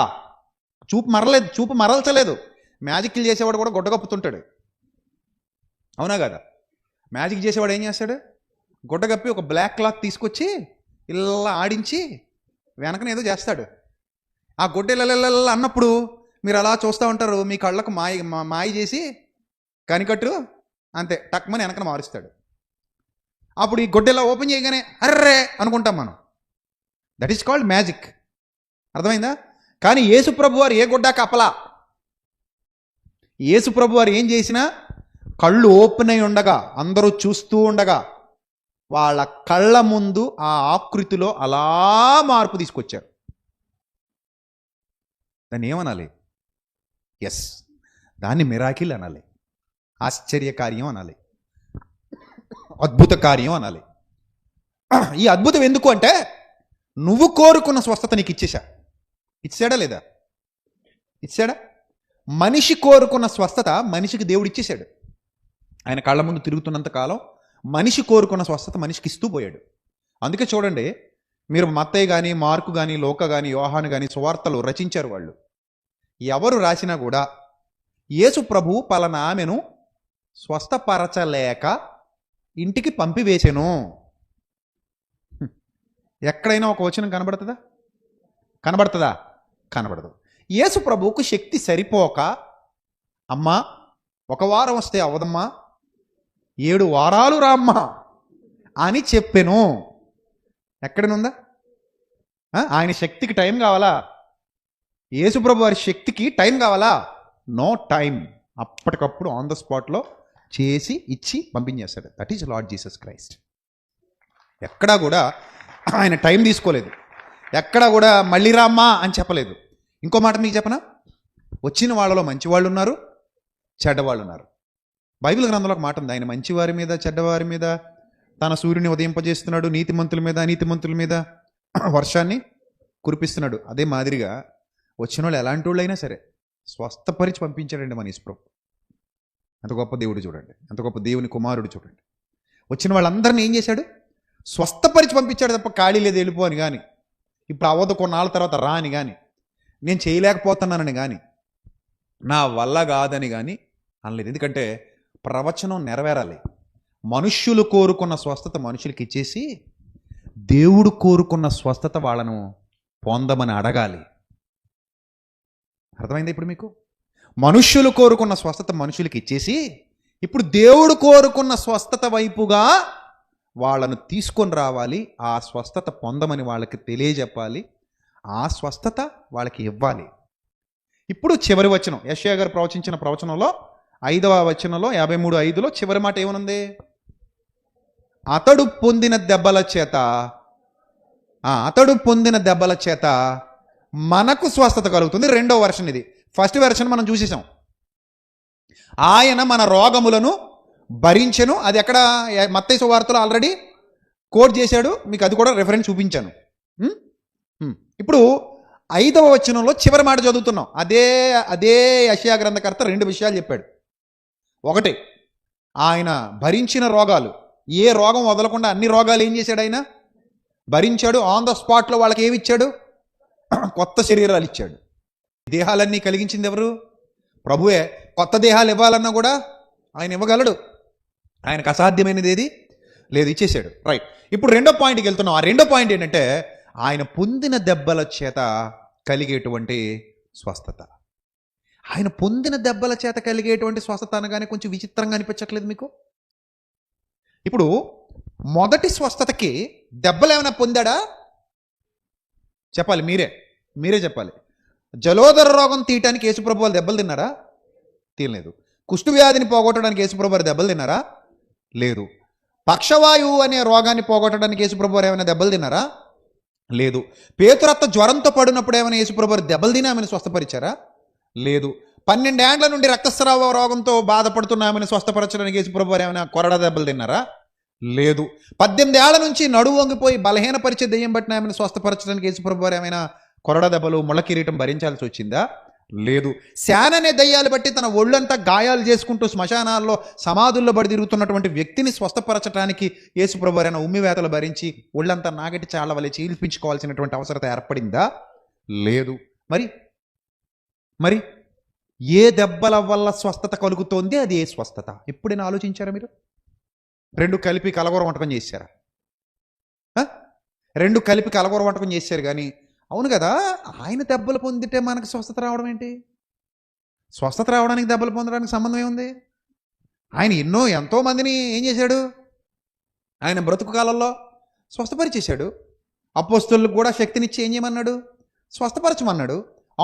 [SPEAKER 1] చూపు మరల్చలేదు. మ్యాజిక్లు చేసేవాడు కూడా గుడ్డగప్పుతుంటాడు, అవునా కదా? మ్యాజిక్ చేసేవాడు ఏం చేస్తాడు? గుడ్డగప్పి ఒక బ్లాక్ క్లాత్ తీసుకొచ్చి ఇలా ఆడించి వెనకన ఏదో చేస్తాడు. ఆ గుడ్డ ఇలా అన్నప్పుడు మీరు అలా చూస్తూ ఉంటారు. మీ కళ్ళకు మాయ చేసి కనికట్టు అంతే టక్మని వెనకన మారుస్తాడు. అప్పుడు ఈ గొడ్డెలా ఓపెన్ చేయగానే అర్రే అనుకుంటాం మనం. That is called magic. అర్థమైందా? కానీ యేసు ప్రభు వారు ఏ గుడ్డా కప్పలా. యేసు ప్రభు వారు ఏం చేసినా కళ్ళు ఓపెన్ అయి ఉండగా, అందరూ చూస్తూ ఉండగా వాళ్ళ కళ్ళ ముందు ఆ ఆకృతిలో అలా మార్పు తీసుకొచ్చారు. దాన్ని ఏమనాలి? దాన్ని మిరాకిల్ అనాలి, ఆశ్చర్యకార్యం అనాలి, అద్భుత కార్యం అనాలి. ఈ అద్భుతం ఎందుకు అంటే నువ్వు కోరుకున్న స్వస్థత నీకు ఇచ్చాడా లేదా? ఇచ్చాడా? మనిషి కోరుకున్న స్వస్థత మనిషికి దేవుడు ఇచ్చేశాడు. ఆయన కళ్ళ ముందు తిరుగుతున్నంత కాలం మనిషి కోరుకున్న స్వస్థత మనిషికి ఇస్తూ పోయాడు. అందుకే చూడండి, మీరు మత్తయి కానీ, మార్కు కానీ, లోక కానీ, యోహాను కానీ సువార్తలు రచించారు. వాళ్ళు ఎవరు రాసినా కూడా యేసు ప్రభు పలానా ఆమెను స్వస్థపరచలేక ఇంటికి పంపివేసెను. ఎక్కడైనా ఒక వచనం కనబడుతుందా? కనబడదు. యేసు ప్రభువుకు శక్తి సరిపోక, అమ్మా ఒక వారం వస్తే అవదమ్మా, 7 వారాలు రామ్మా అని చెప్పెను. ఎక్కడనుందా? ఆయన శక్తికి టైం కావాలా? యేసు ప్రభు వారి శక్తికి టైం కావాలా? No time. అప్పటికప్పుడు ఆన్ ద స్పాట్లో చేసి ఇచ్చి పంపించేస్తాడు. That is lord Jesus Christ. ఎక్కడా కూడా ఆయన టైం తీసుకోలేదు. ఎక్కడా కూడా మళ్ళీ రామ్మా అని చెప్పలేదు. ఇంకో మాట మీకు చెప్పనా? వచ్చిన వాళ్ళలో మంచివాళ్ళు ఉన్నారు, చెడ్డవాళ్ళు ఉన్నారు. బైబిల్ గ్రంథంలో ఒక మాట ఉంది, ఆయన మంచివారి మీద చెడ్డవారి మీద తన సూర్యుని ఉదయింపజేస్తున్నాడు, నీతిమంతుల మీద అనీతిమంతుల మీద వర్షాన్ని కురిపిస్తున్నాడు. అదే మాదిరిగా వచ్చిన వాళ్ళు ఎలాంటి వాళ్ళు అయినా సరే స్వస్థపరిచి పంపించాడండి మన యేసు ప్రభు. ఎంత గొప్ప దేవుడు చూడండి, ఎంత గొప్ప దేవుని కుమారుడు చూడండి. వచ్చిన వాళ్ళందరినీ ఏం చేశాడు? స్వస్థపరిచి పంపించాడు తప్ప ఖాళీ లేదు వెళ్ళిపో అని కానీ, ఇప్పుడు అవ్వదు కొన్నాళ్ళ తర్వాత రా అని కానీ, నేను చేయలేకపోతున్నానని కానీ, నా వల్ల కాదని కానీ అనలేదు. ఎందుకంటే ప్రవచనం నెరవేరాలి. మనుష్యులు కోరుకున్న స్వస్థత మనుషులకి ఇచ్చేసి దేవుడు కోరుకున్న స్వస్థత వాళ్ళను పొందమని అడగాలి. అర్థమైంది ఇప్పుడు మీకు? మనుష్యులు కోరుకున్న స్వస్థత మనుషులకి ఇచ్చేసి ఇప్పుడు దేవుడు కోరుకున్న స్వస్థత వైపుగా వాళ్ళను తీసుకొని రావాలి. ఆ స్వస్థత పొందమని వాళ్ళకి తెలియజెప్పాలి. ఆ స్వస్థత వాళ్ళకి ఇవ్వాలి. ఇప్పుడు చివరి వచనం, యెషయా గారు ప్రవచించిన ప్రవచనంలో 5వ వచనంలో 53:5లో చివరి మాట ఏమనుంది? అతడు పొందిన దెబ్బల చేత మనకు స్వస్థత కలుగుతుంది. 2వ వెర్షన్ ఇది. ఫస్ట్ వెర్షన్ మనం చూసేసాం. ఆయన మన రోగములను భరించెను. అది ఎక్కడ మత్తయి సువార్తలో ఆల్రెడీ కోట్ చేశాడు, మీకు అది కూడా రెఫరెన్స్ చూపించాను. ఇప్పుడు 5వ వచనంలో చివరి మాట చదువుతున్నాం. అదే యెషయా గ్రంథకర్త 2 విషయాలు చెప్పాడు. ఒకటి, ఆయన భరించిన రోగాలు, ఏ రోగం వదలకుండా అన్ని రోగాలు ఏం చేశాడు? ఆయన భరించాడు. ఆన్ ద స్పాట్లో వాళ్ళకి ఏమి ఇచ్చాడు? కొత్త శరీరాలు ఇచ్చాడు. దేహాలన్నీ కలిగించింది ఎవరు? ప్రభువే. కొత్త దేహాలు ఇవ్వాలన్నా కూడా ఆయన ఇవ్వగలడు. ఆయనకు అసాధ్యమైనది ఏది లేదు, ఇచ్చేసాడు. రైట్. ఇప్పుడు రెండో పాయింట్కి వెళ్తున్నాం. ఆ రెండో పాయింట్ ఏంటంటే ఆయన పొందిన దెబ్బల చేత కలిగేటువంటి స్వస్థత. ఆయన పొందిన దెబ్బల చేత కలిగేటువంటి స్వస్థత అనగానే కొంచెం విచిత్రంగా అనిపించట్లేదు మీకు? ఇప్పుడు మొదటి స్వస్థతకి దెబ్బలు ఏమైనా పొందాడా? చెప్పాలి, మీరే చెప్పాలి. జలోదర రోగం తీయటానికి యేసుప్రభు వాళ్ళు దెబ్బలు తిన్నారా? తినలేదు. కుష్టు వ్యాధిని పోగొట్టడానికి యేసుప్రభు వారు దెబ్బలు తిన్నారా? లేదు. పక్షవాయువు అనే రోగాన్ని పోగొట్టడానికి యేసుప్రభు వారు ఏమైనా దెబ్బలు తిన్నారా? లేదు. పేతురత్త జ్వరంతో పడినప్పుడు ఏమైనా యేసుప్రభు వారు దెబ్బలు తిని ఆమెను స్వస్థపరిచారా? లేదు. 12 ఏండ్ల నుండి రక్తస్రావ రోగంతో బాధపడుతున్న ఆమెను స్వస్థపరచడానికి యేసుప్రభు వారు ఏమైనా కొరడా దెబ్బలు తిన్నారా? లేదు. 18 ఏళ్ల నుంచి నడువు వంగిపోయి బలహీనపరిచే దెయ్యం బట్టిన ఆమెను స్వస్థపరచడానికి యేసుప్రభు వారు ఏమైనా కొరడా దెబ్బలు, ముళ్ళ కిరీటం భరించాల్సి వచ్చిందా? లేదు. శాననే దయ్యాలు బట్టి తన ఒళ్ళంతా గాయాలు చేసుకుంటూ శ్మశానాల్లో సమాధుల్లో బడి తిరుగుతున్నటువంటి వ్యక్తిని స్వస్థపరచడానికి యేసుప్రభు వారు ఏమైనా ఉమ్మివేతలు భరించి ఒళ్ళంతా నాగటి చాళ్ళ వలె చీల్పించుకోవాల్సినటువంటి అవసరత ఏర్పడిందా? లేదు. మరి ఏ దెబ్బల వల్ల స్వస్థత కలుగుతోంది? అది ఏ స్వస్థత? ఎప్పుడైనా ఆలోచించారా మీరు? 2 కలిపి కలగూర వంటకం చేశారా? 2 కలిపి కలగూర వంటకం చేశారు. కానీ అవును కదా, ఆయన దెబ్బలు పొందితే మనకు స్వస్థత రావడం ఏంటి? స్వస్థత రావడానికి దెబ్బలు పొందడానికి సంబంధం ఏముంది? ఆయన ఎంతో మందిని ఏం చేశాడు? ఆయన బ్రతుకు కాలంలో స్వస్థపరిచేశాడు. అపోస్తలులకు కూడా శక్తినిచ్చి ఏం చేయమన్నాడు? స్వస్థపరచమన్నాడు.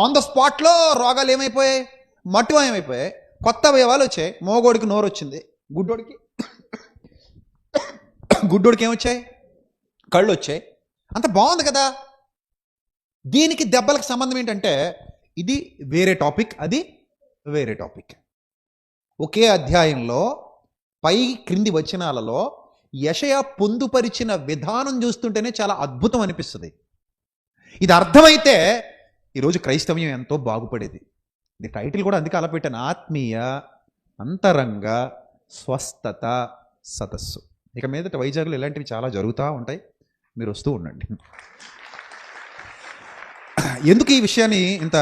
[SPEAKER 1] ఆన్ ద స్పాట్లో రోగాలు ఏమైపోయాయి? మట్టుమయమైపోయాయి. కొత్త అవయవాలు వచ్చాయి. మోగోడికి నోరు వచ్చింది, గుడ్డోడికి ఏమొచ్చాయి? కళ్ళు వచ్చాయి. అంత బాగుంది కదా. దీనికి దెబ్బలకు సంబంధం ఏంటంటే ఇది వేరే టాపిక్, అది వేరే టాపిక్. ఒకే అధ్యాయంలో పై క్రింది వచనాలలో యెషయా పొందుపరిచిన విధానం చూస్తుంటేనే చాలా అద్భుతం అనిపిస్తుంది. ఇది అర్థమైతే ఈరోజు క్రైస్తవ్యం ఎంతో బాగుపడేది. ఇది టైటిల్ కూడా అందుకే అలా పెట్టాను, ఆత్మీయ అంతరంగ స్వస్థత సదస్సు. ఇక మీదట వైజాగ్లో ఇలాంటివి చాలా జరుగుతూ ఉంటాయి, మీరు వస్తూ ఉండండి. ఎందుకు ఈ విషయాన్ని ఇంత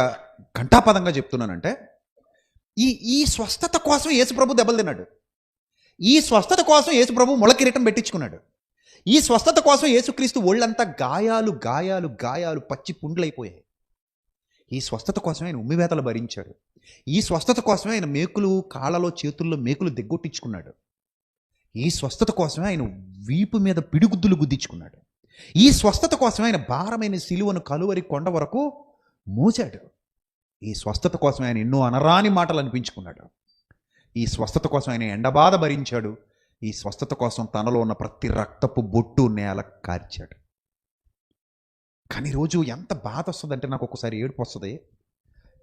[SPEAKER 1] ఘంటాపదంగా చెప్తున్నానంటే ఈ స్వస్థత కోసం యేసుప్రభు దెబ్బలు తిన్నాడు. ఈ స్వస్థత కోసం యేసుప్రభు ముళ్ళ కిరీటం పెట్టించుకున్నాడు. ఈ స్వస్థత కోసం యేసుక్రీస్తు ఒళ్ళంతా గాయాలు గాయాలు గాయాలు పచ్చి పుండ్లైపోయాయి. ఈ స్వస్థత కోసమే ఆయన ఉమ్మివేతలు భరించాడు. ఈ స్వస్థత కోసమే ఆయన మేకులు, కాళ్ళలో చేతుల్లో మేకులు దిగ్గొట్టించుకున్నాడు. ఈ స్వస్థత కోసమే ఆయన వీపు మీద పిడిగుద్దులు గుద్దించుకున్నాడు. ఈ స్వస్థత కోసమే ఆయన భారమైన సిలువను కలువరి కొండ వరకు మోసాడు. ఈ స్వస్థత కోసం ఆయన ఎన్నో అనరాని మాటలు అనిపించుకున్నాడు. ఈ స్వస్థత కోసం ఆయన ఎండబాధ భరించాడు. ఈ స్వస్థత కోసం తనలో ఉన్న ప్రతి రక్తపు బొట్టు నేల కార్చాడు. కానీ రోజు ఎంత బాధ వస్తుందంటే నాకు ఒక్కసారి ఏడుపు వస్తుంది.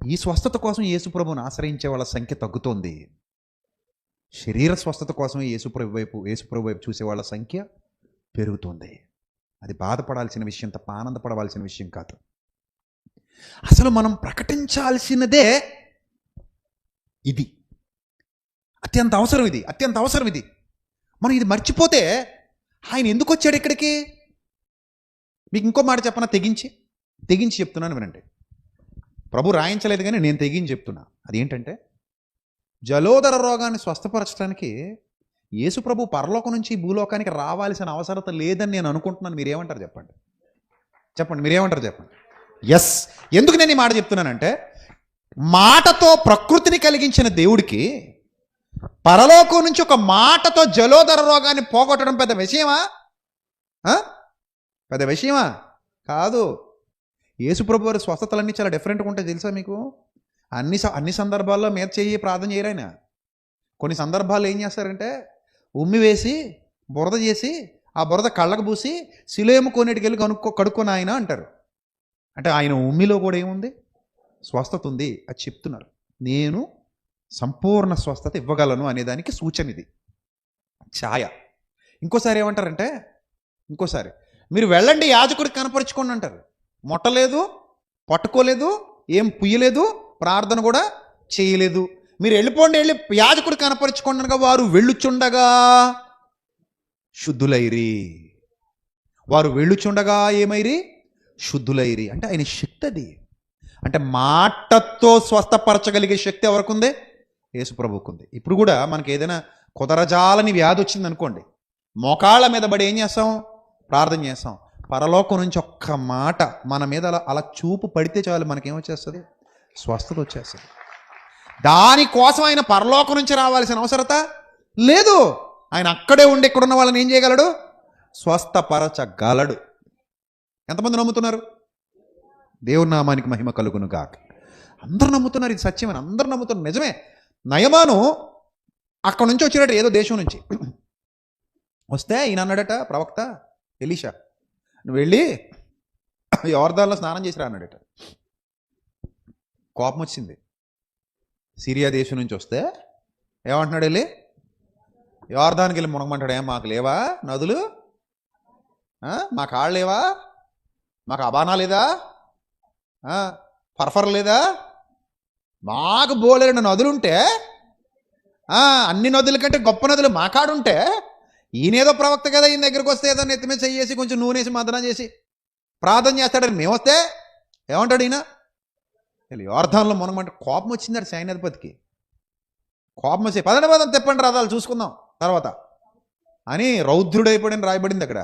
[SPEAKER 1] ఈ స్వస్థత కోసం యేసుప్రభుని ఆశ్రయించే వాళ్ళ సంఖ్య తగ్గుతోంది. శరీర స్వస్థత కోసం యేసుప్రభు వైపు చూసే వాళ్ళ సంఖ్య పెరుగుతోంది. అది బాధపడాల్సిన విషయం తప్ప ఆనందపడవలసిన విషయం కాదు. అసలు మనం ప్రకటించాల్సినదే ఇది. అత్యంత అవసరం ఇది. మనం ఇది మర్చిపోతే ఆయన ఎందుకు వచ్చాడు ఇక్కడికి? మీకు ఇంకో మాట చెప్పనా? తెగించి చెప్తున్నాను వినండి. ప్రభు రాయించలేదు కానీ నేను తెగించి చెప్తున్నా. అదేంటంటే జలోదర రోగాన్ని స్వస్థపరచడానికి యేసు ప్రభు పరలోకం నుంచి భూలోకానికి రావాల్సిన అవసరత లేదని నేను అనుకుంటున్నాను. మీరేమంటారు చెప్పండి? మీరేమంటారు చెప్పండి? ఎస్. ఎందుకు నేను ఈ మాట చెప్తున్నానంటే మాటతో ప్రకృతిని కలిగించిన దేవుడికి పరలోకం నుంచి ఒక మాటతో జలోదర రోగాన్ని పోగొట్టడం పెద్ద విషయమా? కాదు. యేసుప్రభు వారి స్వస్థతలన్నీ చాలా డిఫరెంట్గా ఉంటాయి తెలుసా మీకు? అన్ని సందర్భాల్లో మీద చెయ్యి ప్రార్థన చేయరైనా. కొన్ని సందర్భాల్లో ఏం చేస్తారంటే ఉమ్మి వేసి బురద చేసి ఆ బురద కళ్ళకు పూసి సిలోము కొన్నిటికి వెళ్ళి కడుక్కొని ఆయన అంటారు. అంటే ఆయన ఉమ్మిలో కూడా ఏముంది? స్వస్థత ఉంది. అది చెప్తున్నారు. నేను సంపూర్ణ స్వస్థత ఇవ్వగలను అనేదానికి సూచన ఇది, ఛాయ. ఇంకోసారి ఏమంటారంటే, మీరు వెళ్ళండి యాజకుడికి కనపరుచుకోండి అంటారు. మొట్టలేదు, పట్టుకోలేదు, ఏం పుయ్యలేదు, ప్రార్థన కూడా చేయలేదు. మీరు వెళ్ళిపోండి, వెళ్ళి యాజకుడు కనపరుచుకోండి అనగా వారు వెళ్ళుచుండగా శుద్ధులైరి. వారు వెళ్ళుచుండగా ఏమైరి? శుద్ధులైరి. అంటే ఆయన శక్తి అది. అంటే మాటతో స్వస్థపరచగలిగే శక్తి ఎవరికి ఉంది? యేసు ప్రభువుకు ఉంది. ఇప్పుడు కూడా మనకి ఏదైనా కుదరజాలని వ్యాధి వచ్చింది అనుకోండి, మోకాళ్ళ మీద పడి ఏం చేస్తాం? ప్రార్థన చేస్తాం. పరలోకం నుంచి ఒక్క మాట మన మీద అలా చూపు పడితే చాలు, మనకేమొచ్చేస్తుంది? స్వస్థత వచ్చేస్తుంది. దానికోసం ఆయన పరలోకం నుంచి రావాల్సిన అవసరత లేదు. ఆయన అక్కడే ఉండి ఇక్కడున్న వాళ్ళని ఏం చేయగలడు? స్వస్థపరచగలడు. ఎంతమంది నమ్ముతున్నారు? దేవుని నామానికి మహిమ కలుగును గాక. అందరూ నమ్ముతున్నారు, ఇది సత్యమని అందరూ నమ్ముతున్నారు. నిజమే. నయమాను అక్కడ నుంచి వచ్చినట్టు ఏదో దేశం నుంచి వస్తే ఈయన అన్నాడట, ప్రవక్త ఎలీషా, నువ్వు వెళ్ళి యోర్దాన్లో స్నానం చేసిరా అన్నాడట. కోపం వచ్చింది. సిరియా దేశం నుంచి వస్తే ఏమంటున్నాడు? వెళ్ళి యోర్దానికి వెళ్ళి మునగమంటాడు. మాకు లేవా నదులు? మా కాళ్ళు లేవా? మాకు అబానా లేదా? ఫర్ఫర్ లేదా? మాకు బోలేడు నదులుంటే, అన్ని నదుల కంటే గొప్ప నదులు మా కాడుంటే, ఈయనేదో ప్రవక్త కదా, ఈయన దగ్గరికి వస్తే ఏదో నెత్తి మీద చెయ్యేసి కొంచెం నూనెసి మదన చేసి ప్రార్థన చేస్తాడని మేము వస్తే ఏమంటాడు ఈయన? వీళ్ళు యోర్దాన్లో మునగమంటే కోపం వచ్చింది సైన్యాధిపతికి. కోపం వచ్చి పదని తెప్పండి రథాలు చూసుకుందాం తర్వాత అని రౌద్రుడైపోయాడని రాయబడింది అక్కడ.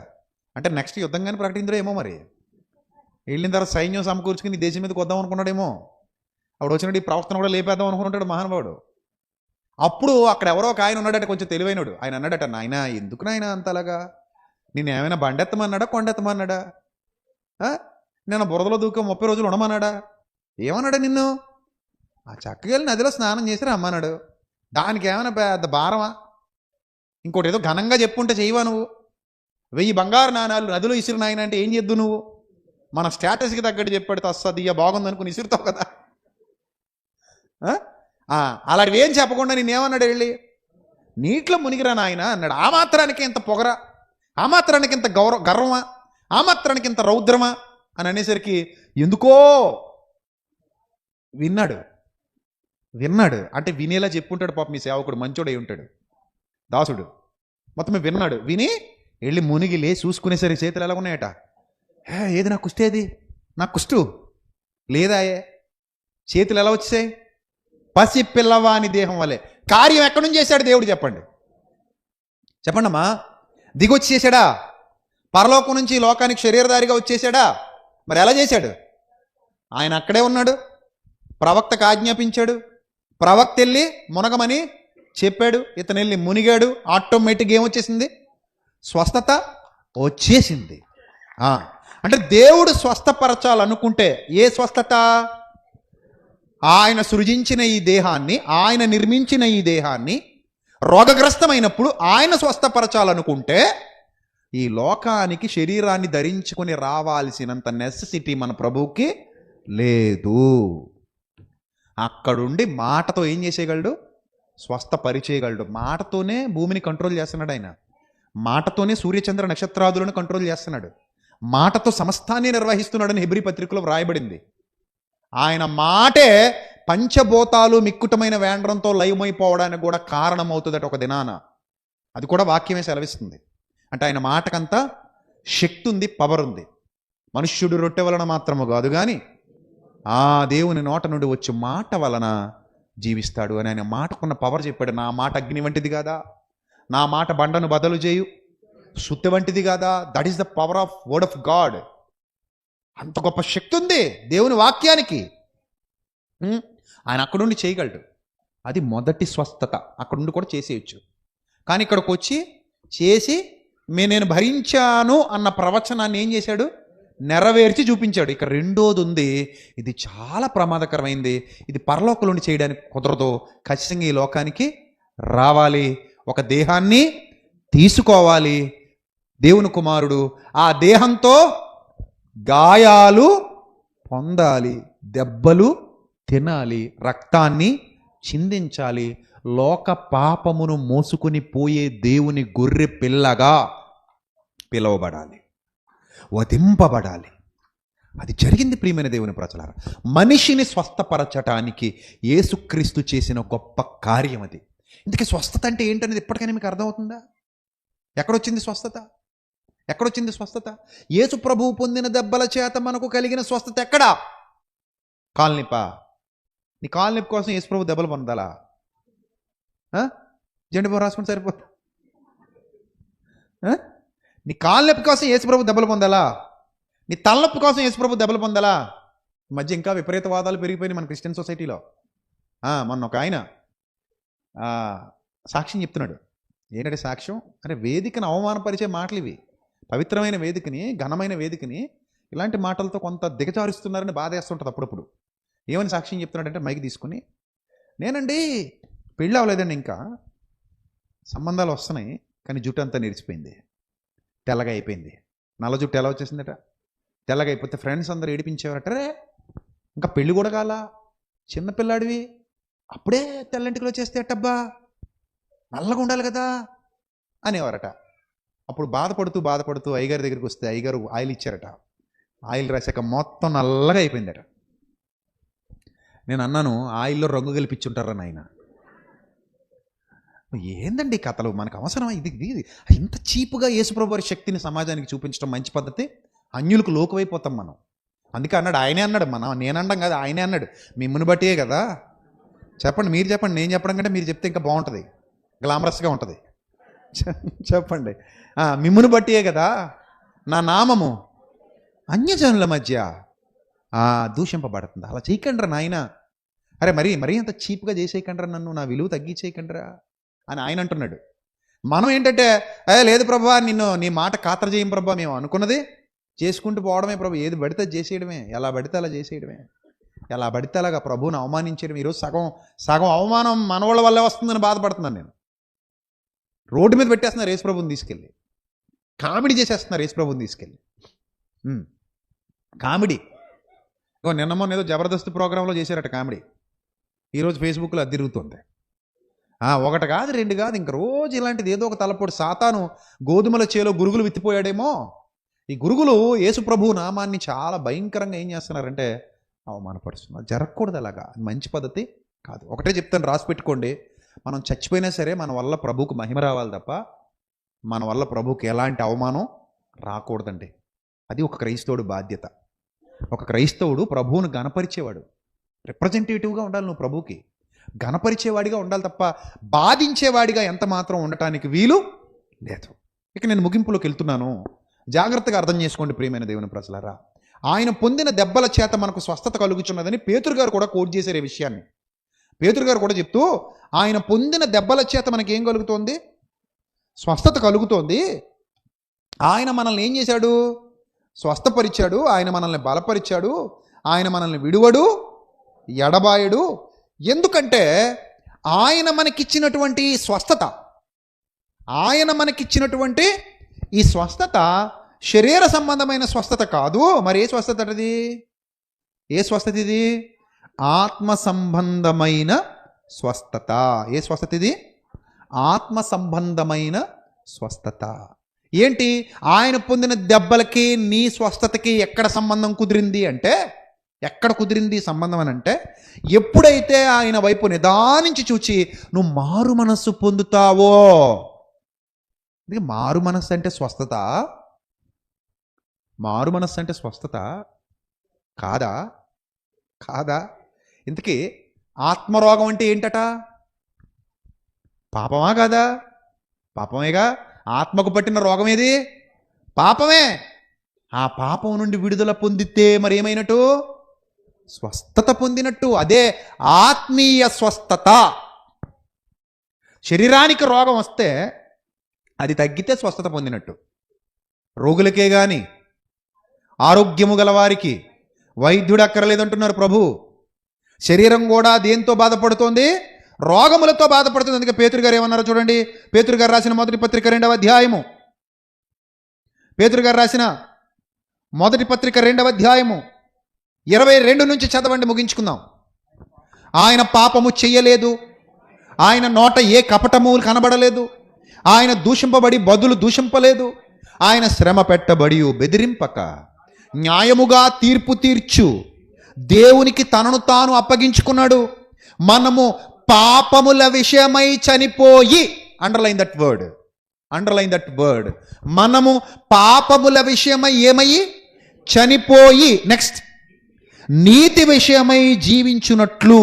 [SPEAKER 1] అంటే నెక్స్ట్ యుద్ధంగానే ప్రకటించడో ఏమో మరి. వెళ్ళిన తర్వాత సైన్యం సమకూర్చుకుని దేశం మీదకి వద్దాం అనుకున్నాడేమో. అప్పుడు వచ్చినట్టు ఈ ప్రవక్తను కూడా లేపేద్దాం అనుకుంటాడు మహానుభావుడు. అప్పుడు అక్కడ ఎవరో ఒక ఆయన ఉన్నాడట, కొంచెం తెలివైనడు. ఆయన అన్నాడట, నాయన ఎందుకు నాయన అంతలాగా? నేను ఏమైనా బండెత్తమన్నాడా, కొండెత్తమన్నాడా? నేను బురదలో దూక 30 రోజులు ఉండమన్నాడా? ఏమన్నాడా నిన్ను? ఆ చక్కగా నదిలో స్నానం చేసి రమ్మన్నాడు. దానికి ఏమైనా పెద్ద భారమా? ఇంకోటి ఏదో ఘనంగా చెప్పుంటే చేయవా నువ్వు? 1000 బంగారు నాణాలు నదిలో ఇసిరు నాయన అంటే ఏం చేద్దు నువ్వు? మన స్టేటస్కి తగ్గట్టు చెప్పాడు, తస్సదియ్య బాగుంది అనుకుని ఇసురుతావు కదా. అలాంటివి ఏం చెప్పకుండా నేనేమన్నాడు? వెళ్ళి నీటిలో మునిగిరా నాయన అన్నాడు. ఆ మాత్రానికి ఇంత పొగరా? ఆ మాత్రానికి ఇంత గర్వమా? ఆ మాత్రానికి ఇంత రౌద్రమా అని అనేసరికి ఎందుకో విన్నాడు. అంటే వినేలా చెప్పుంటాడు పాప. మీ సేవకుడు మంచోడై ఉంటాడు, దాసుడు. మొత్తం విన్నాడు. విని వెళ్ళి మునిగి లే చూసుకునేసరికి చేతులు ఎలా ఉన్నాయట. ఏది నా కుష్టి? ఏది నా కుష్టు లేదా? చేతులు ఎలా వచ్చాయి? పసి పిల్లవాని దేహం వలె. కార్యం ఎక్కడి నుంచి చేశాడు దేవుడు? చెప్పండి అమ్మా. దిగొచ్చి చేశాడా? పరలోకం నుంచి లోకానికి శరీరధారిగా వచ్చేసాడా? మరి ఎలా చేశాడు? ఆయన అక్కడే ఉన్నాడు, ప్రవక్తకు ఆజ్ఞాపించాడు, ప్రవక్త వెళ్ళి మునగమని చెప్పాడు, ఇతను వెళ్ళి మునిగాడు. ఆటోమేటిక్గా ఏమొచ్చేసింది? స్వస్థత వచ్చేసింది. అంటే దేవుడు స్వస్థపరచాలనుకుంటే ఏ స్వస్థత? ఆయన సృజించిన ఈ దేహాన్ని, ఆయన నిర్మించిన ఈ దేహాన్ని రోగగ్రస్తమైనప్పుడు ఆయన స్వస్థపరచాలనుకుంటే ఈ లోకానికి శరీరాన్ని ధరించుకొని రావాల్సినంత నెసెసిటీ మన ప్రభువుకి లేదు. అక్కడుండి మాటతో ఏం చేసేయగలడు? స్వస్థపరిచేయగలడు. మాటతోనే భూమిని కంట్రోల్ చేస్తున్నాడు ఆయన. మాటతోనే సూర్యచంద్ర నక్షత్రాదులను కంట్రోల్ చేస్తున్నాడు. మాటతో సమస్తాన్ని నిర్వహిస్తున్నాడని హెబ్రీ పత్రికలో వ్రాయబడింది. ఆయన మాటే పంచభూతాలు మిక్కుటమైన వేండ్రంతో లయమైపోవడానికి కూడా కారణమవుతుందట ఒక దినాన. అది కూడా వాక్యమే సెలవిస్తుంది. అంటే ఆయన మాటకంతా శక్తి ఉంది, పవర్ ఉంది. మనుష్యుడు రొట్టె వలన మాత్రము కాదు కానీ ఆ దేవుని నోట నుండి వచ్చే మాట వలన జీవిస్తాడు అని ఆయన మాటకున్న పవర్ చెప్పాడు. నా మాట అగ్ని వంటిది కాదా? నా మాట బండను బదలు చేయు సుత్తి వంటిది కాదా? That is the power of word of God. అంత గొప్ప శక్తి ఉంది దేవుని వాక్యానికి. ఆయన అక్కడుండి చేయగలడు. అది మొదటి స్వస్థత. అక్కడుండి కూడా చేసేయచ్చు. కానీ ఇక్కడికి వచ్చి చేసి నేను భరించాను అన్న ప్రవచనాన్ని ఏం చేశాడు? నెరవేర్చి చూపించాడు. ఇక రెండోది ఉంది, ఇది చాలా ప్రమాదకరమైంది. ఇది పరలోకంలోని చేయడానికి కుదరదు. ఖచ్చితంగా ఈ లోకానికి రావాలి, ఒక దేహాన్ని తీసుకోవాలి. దేవుని కుమారుడు ఆ దేహంతో గాయాలు పొందాలి, దెబ్బలు తినాలి, రక్తాన్ని చిందించాలి. లోక పాపమును మోసుకుని పోయే దేవుని గొర్రె పిల్లగా పిలువబడాలి, వధింపబడాలి. అది జరిగింది ప్రియమైన దేవుని ప్రజలారా. మనిషిని స్వస్థపరచటానికి యేసుక్రీస్తు చేసిన గొప్ప కార్యం అది. ఇందుకే స్వస్థత అంటే ఏంటనేది ఇప్పటికైనా మీకు అర్థమవుతుందా? ఎక్కడొచ్చింది స్వస్థత? ఎక్కడొచ్చింది స్వస్థత? యేసు ప్రభువు పొందిన దెబ్బల చేత మనకు కలిగిన స్వస్థత ఎక్కడా? కాల్నిపా? నీ కాల్నిప్ కోసం యేసు ప్రభు దెబ్బలు పొందాలా? జెండు బాబు రాసుకుంటే సరిపోతా? నీ కాల్నొప్పి కోసం యేసు ప్రభు దెబ్బలు పొందాలా? నీ తలనొప్పి కోసం యేసు ప్రభు దెబ్బలు పొందాలా? ఈ మధ్య ఇంకా విపరీతవాదాలు పెరిగిపోయినాయి మన క్రిస్టియన్ సొసైటీలో. మొన్న ఒక ఆయన సాక్ష్యం చెప్తున్నాడు. ఏంటంటే సాక్ష్యం అంటే వేదికను అవమానపరిచే మాటలు ఇవి. పవిత్రమైన వేదికని, ఘనమైన వేదికని ఇలాంటి మాటలతో కొంత దిగజారుస్తున్నారని బాధేస్తుంటుంది అప్పుడప్పుడు. ఏమని సాక్ష్యం చెప్తున్నాడంటే మైక్ తీసుకుని, నేనండి పెళ్ళి అవ్వలేదండి, ఇంకా సంబంధాలు వస్తున్నాయి, కానీ జుట్టు అంతా నిరిచిపోయింది, తెల్లగా అయిపోయింది. నల్ల జుట్టు ఎలా వచ్చేసిందట? తెల్లగా అయిపోతే ఫ్రెండ్స్ అందరూ ఏడిపించేవారట, రే ఇంకా పెళ్ళి కూడా కాలా, చిన్నపిల్లాడివి, అప్పుడే తెల్లంటికలు వచ్చేస్తే అట్టబ్బా, నల్లగా ఉండాలి కదా అనేవారట. అప్పుడు బాధపడుతూ అయ్యగారి దగ్గరికి వస్తే అయ్యగారు ఆయిల్ ఇచ్చారట. ఆయిల్ రాశాక మొత్తం నల్లగా అయిపోయిందట. నేను అన్నాను, ఆయిల్లో రంగు కలిపించుంటారా నాయన? ఏందండి కథలు, మనకు అవసరమా? ఇది ఇంత చీపుగా యేసుప్రభు వారి శక్తిని సమాజానికి చూపించడం మంచి పద్ధతి? అన్యులకు లోకువైపోతాం మనం. అందుకే అన్నాడు, ఆయనే అన్నాడు, నేను అనడం కాదు, ఆయనే అన్నాడు, మిమ్మల్ని బట్టియే కదా. చెప్పండి, మీరు చెప్పండి, నేను చెప్పడం కంటే మీరు చెప్తే ఇంకా బాగుంటుంది, గ్లామరస్గా ఉంటుంది. చెప్పండి, మిమ్మును బట్టియే కదా నా నామము అన్యజనుల మధ్య దూషింపబడుతుంది. అలా చేయకండ్రా నాయన. అరే మరీ అంత చీప్గా చేసేయకండ్రా, నన్ను నా విలువ తగ్గించేయకండ్రా అని ఆయన అంటున్నాడు. మనం ఏంటంటే, లేదు ప్రభా, నీ మాట ఖాతరు చేయం ప్రభా, మేము అనుకున్నది చేసుకుంటూ పోవడమే ప్రభు, ఏది పడితే చేసేయడమే, ఎలా పడితే అలా చేసేయడమే, ఎలా పడితే అలాగా ప్రభువుని అవమానించడం. ఈరోజు సగం అవమానం మనవాళ్ళ వల్లే వస్తుందని బాధపడుతున్నాను నేను. రోడ్డు మీద పెట్టేస్తున్నారు యేసు ప్రభుని తీసుకెళ్ళి, కామెడీ చేసేస్తున్నారు యేసు ప్రభుని తీసుకెళ్ళి, కామెడీ. నిన్న మొన్న ఏదో జబర్దస్త్ ప్రోగ్రాంలో చేశారట కామెడీ, ఈరోజు ఫేస్బుక్లో అది తిరుగుతుంది. ఒకటి కాదు, రెండు కాదు, ఇంక రోజు ఇలాంటిది ఏదో ఒక తలపోటు. సాతాను గోధుమల చేలో గురుగులు విత్తిపోయాడేమో. ఈ గురుగులు యేసు ప్రభు నామాన్ని చాలా భయంకరంగా ఏం చేస్తున్నారంటే అవమానపరుస్తున్నారు. జరగకూడదు, అలాగా మంచి పద్ధతి కాదు. ఒకటే చెప్తాను, రాసి పెట్టుకోండి, మనం చచ్చిపోయినా సరే మన వల్ల ప్రభువుకు మహిమ రావాలి తప్ప మన వల్ల ప్రభువుకి ఎలాంటి అవమానం రాకూడదండి. అది ఒక క్రైస్తవుడు బాధ్యత. ఒక క్రైస్తవుడు ప్రభువును గణపరిచేవాడు, రిప్రజెంటేటివ్గా ఉండాలి. నువ్వు ప్రభువుకి గణపరిచేవాడిగా ఉండాలి తప్ప బాధించేవాడిగా ఎంత మాత్రం ఉండటానికి వీలు లేదు. ఇక నేను ముగింపులోకి వెళ్తున్నాను, జాగ్రత్తగా అర్థం చేసుకోండి ప్రియమైన దేవుని ప్రజలారా. ఆయన పొందిన దెబ్బల చేత మనకు స్వస్థత కలుగుతున్నదని పేతురు గారు కూడా కోట్ చేశారు ఈ విషయాన్ని. పేతురు గారు కూడా చెప్తూ, ఆయన పొందిన దెబ్బల చేత మనకి ఏం కలుగుతోంది? స్వస్థత కలుగుతోంది. ఆయన మనల్ని ఏం చేశాడు? స్వస్థపరిచాడు. ఆయన మనల్ని బలపరిచాడు. ఆయన మనల్ని విడువడు, ఎడబాయడు. ఎందుకంటే ఆయన మనకిచ్చినటువంటి స్వస్థత, ఆయన మనకిచ్చినటువంటి ఈ స్వస్థత శరీర సంబంధమైన స్వస్థత కాదు. మరి ఏ స్వస్థత అది? ఏ స్వస్థత ఇది? ఆత్మ సంబంధమైన స్వస్థత. ఏ స్వస్థత ఇది? ఆత్మ సంబంధమైన స్వస్థత. ఏంటి? ఆయన పొందిన దెబ్బలకి నీ స్వస్థతకి ఎక్కడ సంబంధం కుదిరింది అంటే, ఎక్కడ కుదిరింది సంబంధం అని అంటే, ఎప్పుడైతే ఆయన వైపు నిదానించి చూచి నువ్వు మారు మనస్సు పొందుతావో. ఇది మారు మనస్సు అంటే స్వస్థత? మారు మనస్సు అంటే స్వస్థత కాదా? కాదా? ఇంతకీ ఆత్మరోగం అంటే ఏంటట? పాపమా కాదా? పాపమేగా. ఆత్మకు పట్టిన రోగం ఏది? పాపమే. ఆ పాపం నుండి విడుదల పొందితే మరి ఏమైనట్టు? స్వస్థత పొందినట్టు. అదే ఆత్మీయ స్వస్థత. శరీరానికి రోగం వస్తే అది తగ్గితే స్వస్థత పొందినట్టు. రోగులకే కానీ ఆరోగ్యము గలవారికి వైద్యుడు అక్కర్లేదంటున్నారు ప్రభు. శరీరం కూడా దేంతో బాధపడుతోంది? రోగములతో బాధపడుతుంది. అందుకే పేతురు గారు ఏమన్నారో చూడండి. పేతురు గారు రాసిన మొదటి పత్రిక 2వ అధ్యాయము. పేతురు గారు రాసిన మొదటి పత్రిక 2వ అధ్యాయము 22 నుంచి చదవండి, ముగించుకుందాం. ఆయన పాపము చెయ్యలేదు, ఆయన నోట ఏ కపటము కనబడలేదు, ఆయన దూషింపబడి బదులు దూషింపలేదు, ఆయన శ్రమ పెట్టబడి బెదిరింపక న్యాయముగా తీర్పు తీర్చు దేవునికి తనను తాను అప్పగించుకున్నాడు. మనము పాపముల విషయమై చనిపోయి, అండర్లైన్ దట్ వర్డ్, మనము పాపముల విషయమై ఏమయ్యి చనిపోయి, నెక్స్ట్ నీతి విషయమై జీవించున్నట్లు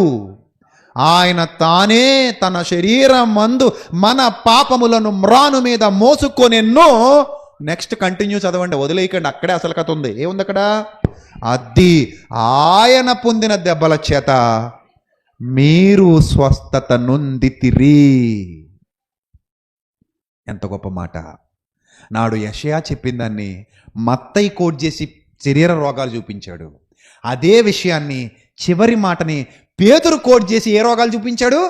[SPEAKER 1] ఆయన తానే తన శరీరం మందు మన పాపములను మ్రాను మీద మోసుకొనెన్నో. నెక్స్ట్ కంటిన్యూ చదవండి, వదిలేయకండి, అక్కడే అసలు కథ ఉంది. ఏముంది అక్కడ? అది ఆయన పొందిన దెబ్బల చేత మీరు స్వస్థత నొందితిరి. ఎంత గొప్ప మాట! నాడు యెషయా చెప్పిన దాన్ని మత్తయి కోట్ చేసి శరీర రోగాలు చూపించాడు. అదే విషయాన్ని చివరి మాటని పేతురు కోట్ చేసి ఏ రోగాలు చూపించాడు?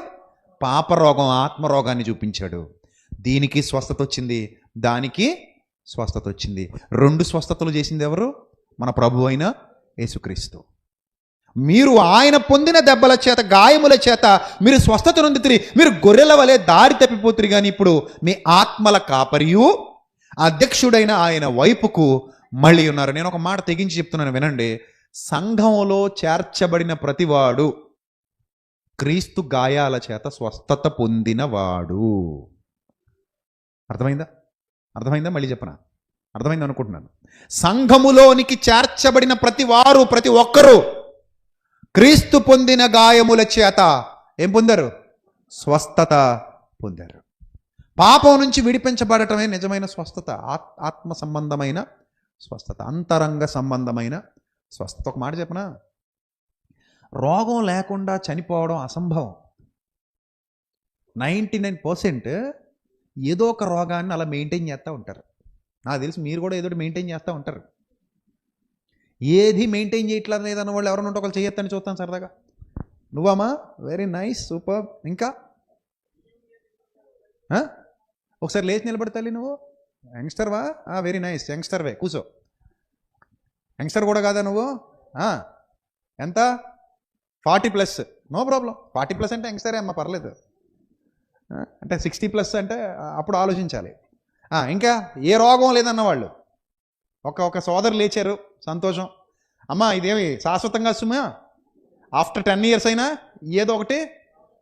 [SPEAKER 1] పాపరోగం, ఆత్మరోగాన్ని చూపించాడు. దీనికి స్వస్థత వచ్చింది, దానికి స్వస్థత వచ్చింది. 2 స్వస్థతలు చేసింది ఎవరు? మన ప్రభు అయిన యేసుక్రీస్తు. మీరు ఆయన పొందిన దెబ్బల చేత, గాయముల చేత మీరు స్వస్థత నొందితిరి. మీరు గొర్రెల వలె దారి తప్పిపోతురు, కానీ ఇప్పుడు మీ ఆత్మల కాపరియు అధ్యక్షుడైన ఆయన వైపుకు మళ్ళీ ఉన్నారు. నేను ఒక మాట తెగించి చెప్తున్నాను, వినండి. సంఘంలో చేర్చబడిన ప్రతివాడు క్రీస్తు గాయాల చేత స్వస్థత పొందినవాడు. అర్థమైందా? మళ్ళీ చెప్పనా? అర్థమైంది అనుకుంటున్నాను. సంఘములోనికి చేర్చబడిన ప్రతి ఒక్కరూ క్రీస్తు పొందిన గాయముల చేత ఏం పొందారు? స్వస్థత పొందారు. పాపం నుంచి విడిపించబడటమే నిజమైన స్వస్థత, ఆత్మ సంబంధమైన స్వస్థత, అంతరంగ సంబంధమైన స్వస్థత. ఒక మాట చెప్పనా, రోగం లేకుండా చనిపోవడం అసంభవం. 99% ఏదో ఒక రోగాన్ని అలా మెయింటైన్ చేస్తూ ఉంటారు. నాకు తెలిసి మీరు కూడా ఏదో మెయింటైన్ చేస్తూ ఉంటారు. ఏది మెయింటైన్ చేయట్లేదు లేదన్న వాళ్ళు ఎవరైనా ఉంటే ఒకళ్ళు చేయొద్దని చూస్తాను సరదాగా. నువ్వమ్మా? Very nice, super. ఇంకా ఒకసారి లేచి నిలబడతాలి. నువ్వు యంగ్స్టర్వా? వెరీ నైస్, యంగ్స్టర్వే, కూర్చో. యంగ్స్టర్ కూడా కాదా నువ్వు? ఎంత? 40+, నో ప్రాబ్లం. 40+ అంటే యంగ్స్టరే అమ్మ, పర్లేదు. అంటే 60+ అంటే అప్పుడు ఆలోచించాలి. ఇంకా ఏ రోగం లేదన్న వాళ్ళు ఒక సోదరు లేచారు, సంతోషం. అమ్మ ఇదేమి శాశ్వతంగా సుమా, ఆఫ్టర్ 10 years అయినా ఏదో ఒకటి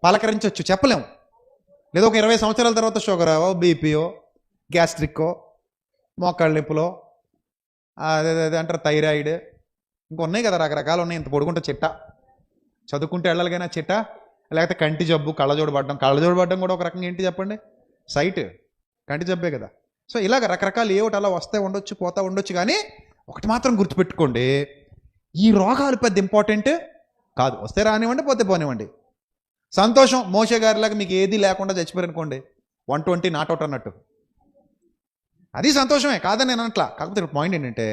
[SPEAKER 1] పలకరించవచ్చు, చెప్పలేము. లేదా ఒక 20 సంవత్సరాల తర్వాత షుగరో, బీపీయో, గ్యాస్ట్రిక్కో, మోకాళ్ళ నొప్పులో, అదే అంటారు థైరాయిడ్, ఇంకా ఉన్నాయి కదా, రకరకాలు ఉన్నాయి. ఇంత పొడుగుంటే చిట్ట, చదువుకుంటే వెళ్ళాలిగానే చిట్ట, లేకపోతే కంటి జబ్బు, కళ్ళజోడు పడడం కూడా ఒక రకంగా ఏంటి చెప్పండి? సైట్, కంటి జబ్బే కదా. సో ఇలాగ రకరకాలు ఏమిటి అలా వస్తే ఉండొచ్చు, పోతా ఉండొచ్చు. కానీ ఒకటి మాత్రం గుర్తుపెట్టుకోండి, ఈ రోగాలు పెద్ద ఇంపార్టెంట్ కాదు. వస్తే రానివ్వండి, పోతే పోనివ్వండి, సంతోషం. మోషే గారిలాగా మీకు ఏది లేకుండా చచ్చిపోయారు అనుకోండి, 120 నాట్అవుట్ అన్నట్టు, అది సంతోషమే, కాదని నేను అట్లా. కాకపోతే పాయింట్ ఏంటంటే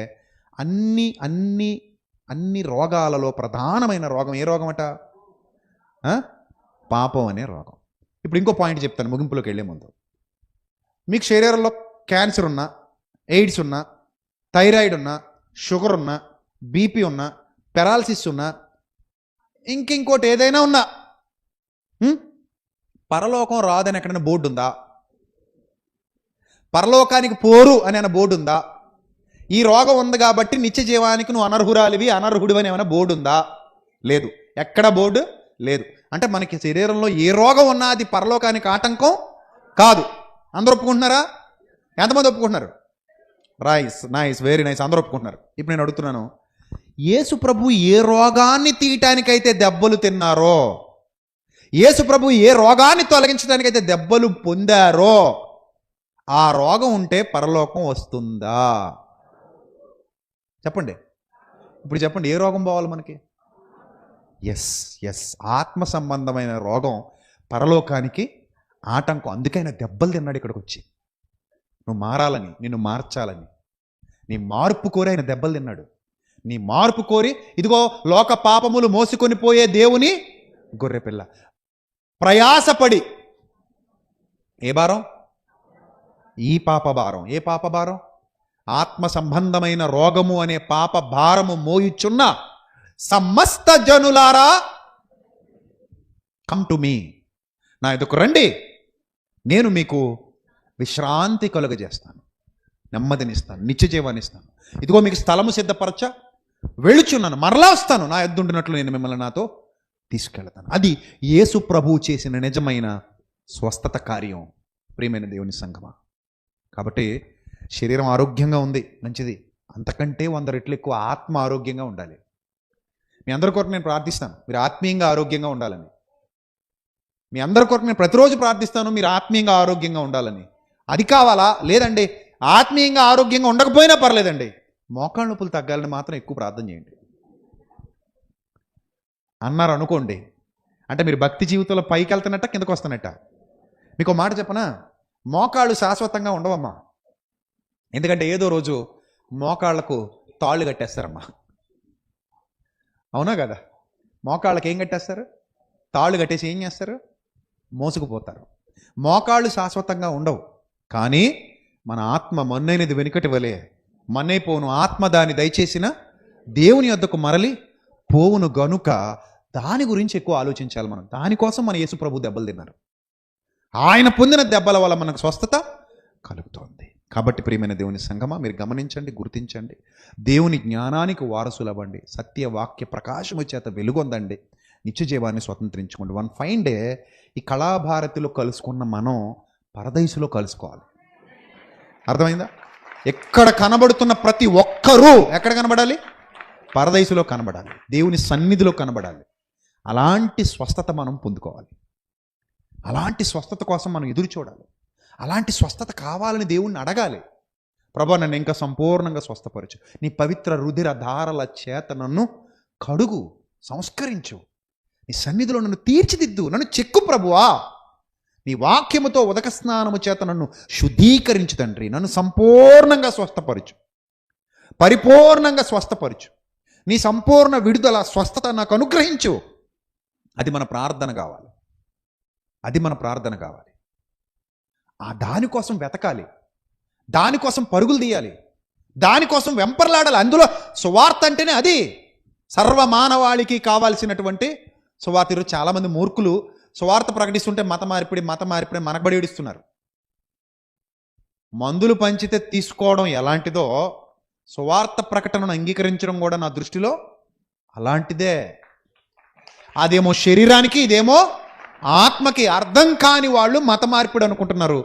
[SPEAKER 1] అన్ని రోగాలలో ప్రధానమైన రోగం ఏ రోగం అట? పాపం అనే రోగం. ఇప్పుడు ఇంకో పాయింట్ చెప్తాను ముగింపులోకి వెళ్ళే ముందు. మీకు శరీరంలో క్యాన్సర్ ఉన్నా, ఎయిడ్స్ ఉన్నా, థైరాయిడ్ ఉన్నా, షుగర్ ఉన్నా, బీపీ ఉన్నా, పెరాలసిస్ ఉన్నా, ఇంకోటి ఏదైనా ఉన్నా, పరలోకం రాదని ఎక్కడైనా బోర్డు ఉందా? పరలోకానికి పోరు అని అన్న బోర్డు ఉందా? ఈ రోగం ఉంది కాబట్టి నిత్య జీవానికి నువ్వు అనర్హుడివి అని ఏమైనా బోర్డు ఉందా? లేదు. ఎక్కడ బోర్డు లేదు. అంటే మనకి శరీరంలో ఏ రోగం ఉన్నా అది పరలోకానికి ఆటంకం కాదు. అందరూ ఒప్పుకుంటున్నారా? ఎంతమంది ఒప్పుకుంటున్నారు? నైస్, వెరీ నైస్, అందరూ ఒప్పుకుంటున్నారు. ఇప్పుడు నేను అడుగుతున్నాను, యేసు ప్రభు ఏ రోగాన్ని తీయటానికైతే దెబ్బలు తిన్నారో, యేసు ప్రభు ఏ రోగాన్ని తొలగించడానికైతే దెబ్బలు పొందారో, ఆ రోగం ఉంటే పరలోకం వస్తుందా? చెప్పండి. ఇప్పుడు చెప్పండి, ఏ రోగం పోవాలి మనకి? ఎస్, ఆత్మ సంబంధమైన రోగం పరలోకానికి ఆటంకం. అందుకైనా దెబ్బలు తిన్నాడు ఇక్కడికి వచ్చి, నువ్వు మారాలని, నిన్ను మార్చాలని. నీ మార్పు కోరి ఆయన దెబ్బలు తిన్నాడు. నీ మార్పు కోరి, ఇదిగో లోక పాపములు మోసుకొని పోయే దేవుని గొర్రెపిల్ల, ప్రయాసపడి, ఏ భారం? ఈ పాప భారం. ఏ పాప భారం? ఆత్మ సంబంధమైన రోగము అనే పాప భారము మోయుచున్న సమస్త జనులారా
[SPEAKER 2] కమ్ టు మీ, నా ఎదుకు రండి, నేను మీకు విశ్రాంతి కలుగజేస్తాను, నెమ్మదినిస్తాను, నిత్య జీవాన్ని ఇస్తాను. ఇదిగో మీకు స్థలము సిద్ధపరచ వెళుచున్నాను, మరలా వస్తాను, నా ఎద్దుంటున్నట్లు నేను మిమ్మల్ని నాతో తీసుకెళ్తాను. అది యేసు ప్రభువు చేసిన నిజమైన స్వస్థత కార్యం. ప్రియమైన దేవుని సంగమా, కాబట్టి శరీరం ఆరోగ్యంగా ఉంది, మంచిది. అంతకంటే 100 రెట్లు ఎక్కువ ఆత్మ ఆరోగ్యంగా ఉండాలి. మీ అందరి కొరకు నేను ప్రార్థిస్తాను, మీరు ఆత్మీయంగా ఆరోగ్యంగా ఉండాలని. మీ అందరి కొరకు నేను ప్రతిరోజు ప్రార్థిస్తాను, మీరు ఆత్మీయంగా ఆరోగ్యంగా ఉండాలని. అది కావాలా? లేదండి, ఆత్మీయంగా ఆరోగ్యంగా ఉండకపోయినా పర్లేదండి, మోకాళ్ళ నొప్పులు తగ్గాలని మాత్రం ఎక్కువ ప్రార్థన చేయండి అన్నారు అనుకోండి. అంటే మీరు భక్తి జీవితంలో పైకి వెళ్తున్నట్ట, కిందకు వస్తున్నట్ట? మీకు మాట చెప్పనా, మోకాళ్ళు శాశ్వతంగా ఉండవమ్మా. ఎందుకంటే ఏదో రోజు మోకాళ్లకు తాళ్ళు కట్టేస్తారమ్మా. అవునా కదా? మోకాళ్ళకి ఏం కట్టేస్తారు? తాళ్ళు కట్టేసి ఏం చేస్తారు? మోసుకుపోతారు. మోకాళ్ళు శాశ్వతంగా ఉండవు, కానీ మన ఆత్మ మన్నైనది వెనుకటి వలె మన్నైపోవును. ఆత్మ దాన్ని దయచేసిన దేవుని యొద్దకు మరలి పోవును గనుక దాని గురించి ఎక్కువ ఆలోచించాలి మనం. దానికోసం మన యేసు ప్రభు దెబ్బలు తిన్నారు. ఆయన పొందిన దెబ్బల వల్ల మనకు స్వస్థత కలుగుతోంది. కాబట్టి ప్రియమైన దేవుని సంగమా, మీరు గమనించండి, గుర్తించండి, దేవుని జ్ఞానానికి వారసులవ్వండి, సత్యవాక్య ప్రకాశము చేత వెలుగొందండి, నిత్య జీవాన్ని స్వతంత్రించుకోండి. వన్ ఫైన్ డే ఈ కళాభారతిలో కలుసుకున్న మనం పరదైసులో కలుసుకోవాలి. అర్థమైందా? ఎక్కడ కనబడుతున్న ప్రతి ఒక్కరూ ఎక్కడ కనబడాలి? పరదైసులో కనబడాలి, దేవుని సన్నిధిలో కనబడాలి. అలాంటి స్వస్థత మనం పొందుకోవాలి. అలాంటి స్వస్థత కోసం మనం ఎదురు చూడాలి. అలాంటి స్వస్థత కావాలని దేవుణ్ణి అడగాలి. ప్రభా, నన్ను ఇంకా సంపూర్ణంగా స్వస్థపరచు, నీ పవిత్ర రుధిర ధారల చేత నన్ను కడుగు, సంస్కరించు, నీ సన్నిధిలో నన్ను తీర్చిదిద్దు, నన్ను చెక్కు ప్రభువా, నీ వాక్యముతో ఉదక స్నానము చేత నన్ను శుద్ధీకరించు తండ్రి, నన్ను సంపూర్ణంగా స్వస్థపరచు, పరిపూర్ణంగా స్వస్థపరచు, నీ సంపూర్ణ విడుదల స్వస్థత నాకు అనుగ్రహించు. అది మన ప్రార్థన కావాలి. అది మన ప్రార్థన కావాలి. ఆ దానికోసం వెతకాలి, దానికోసం పరుగులు తీయాలి, దానికోసం వెంపర్లాడాలి. అందులో సువార్త అంటేనే అది సర్వమానవాళికి కావాల్సినటువంటి సువార్త. ఈరోజు చాలామంది మూర్ఖులు సువార్త ప్రకటిస్తుంటే మత మార్పిడి మనకబడి ఏడుస్తున్నారు. మందులు పంచితే తీసుకోవడం ఎలాంటిదో సువార్త ప్రకటనను అంగీకరించడం కూడా నా దృష్టిలో అలాంటిదే. అదేమో శరీరానికి, ఇదేమో ఆత్మకి. అర్థం కాని వాళ్ళు మత మార్పిడి అనుకుంటున్నారు,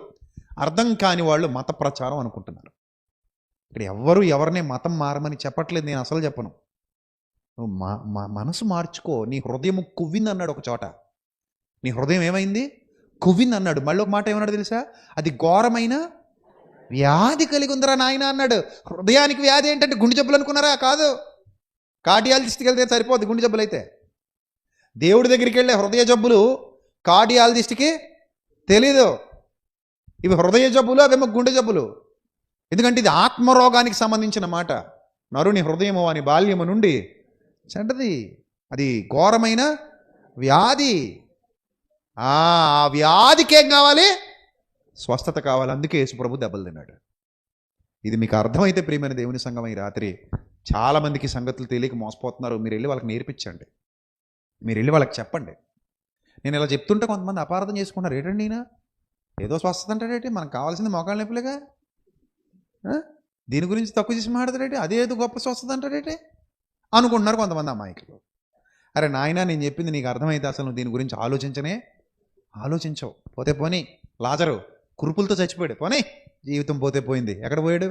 [SPEAKER 2] అర్థం కాని వాళ్ళు మత ప్రచారం అనుకుంటున్నారు. ఇక్కడ ఎవ్వరు ఎవరిని మతం మారమని చెప్పట్లేదు, నేను అసలు చెప్పను. నువ్వు మనసు మార్చుకో, నీ హృదయం కువ్వింది అన్నాడు ఒక చోట. నీ హృదయం ఏమైంది? కువ్వింది అన్నాడు. మళ్ళీ ఒక మాట ఏమన్నాడు తెలుసా? అది ఘోరమైన వ్యాధి కలిగి ఉందిరా నాయన అన్నాడు. హృదయానికి వ్యాధి ఏంటంటే గుండె జబ్బులు అనుకున్నారా? కాదు, కార్డియాలజిస్ట్కి వెళ్తే సరిపోద్ది గుండె జబ్బులు అయితే. దేవుడి దగ్గరికి వెళ్ళే హృదయ జబ్బులు కార్డియాలజిస్ట్కి తెలీదు. ఇవి హృదయ జబ్బులు, అవేమో గుండె జబ్బులు. ఎందుకంటే ఇది ఆత్మరోగానికి సంబంధించిన మాట. నరుని హృదయము వాని బాల్యము నుండి చెడ్డది, అది ఘోరమైన వ్యాధి. ఆ వ్యాధికి ఏం కావాలి? స్వస్థత కావాలి. అందుకే యేసుప్రభు దెబ్బలు తిన్నాడు. ఇది మీకు అర్థమైతే ప్రియమైన దేవుని సంగమం, ఈ రాత్రి చాలామందికి సంగతులు తెలియక మోసపోతున్నారు. మీరు వెళ్ళి వాళ్ళకి నేర్పించండి, మీరు వెళ్ళి వాళ్ళకి చెప్పండి. నేను ఇలా చెప్తుంటే కొంతమంది అపార్థం చేసుకున్నారు. ఏంటండి ఈయన ఏదో స్వస్థత అంటాడేంటి, మనకు కావాల్సింది మోకాళ్ళ నొప్పులేగా, దీని గురించి తక్కువ చేసి మాట్లాడతాడేంటి, అదేదో గొప్ప స్వస్థత అంటాడేంటి అనుకుంటున్నారు కొంతమంది అమాయకులు. అరే నాయన, నేను చెప్పింది నీకు అర్థమైతే అసలు నువ్వు దీని గురించి ఆలోచించవు. పోతే పోనీ, లాజరు కురుపులతో చచ్చిపోయాడు, పోనీ జీవితం పోతే పోయింది. ఎక్కడ పోయాడు?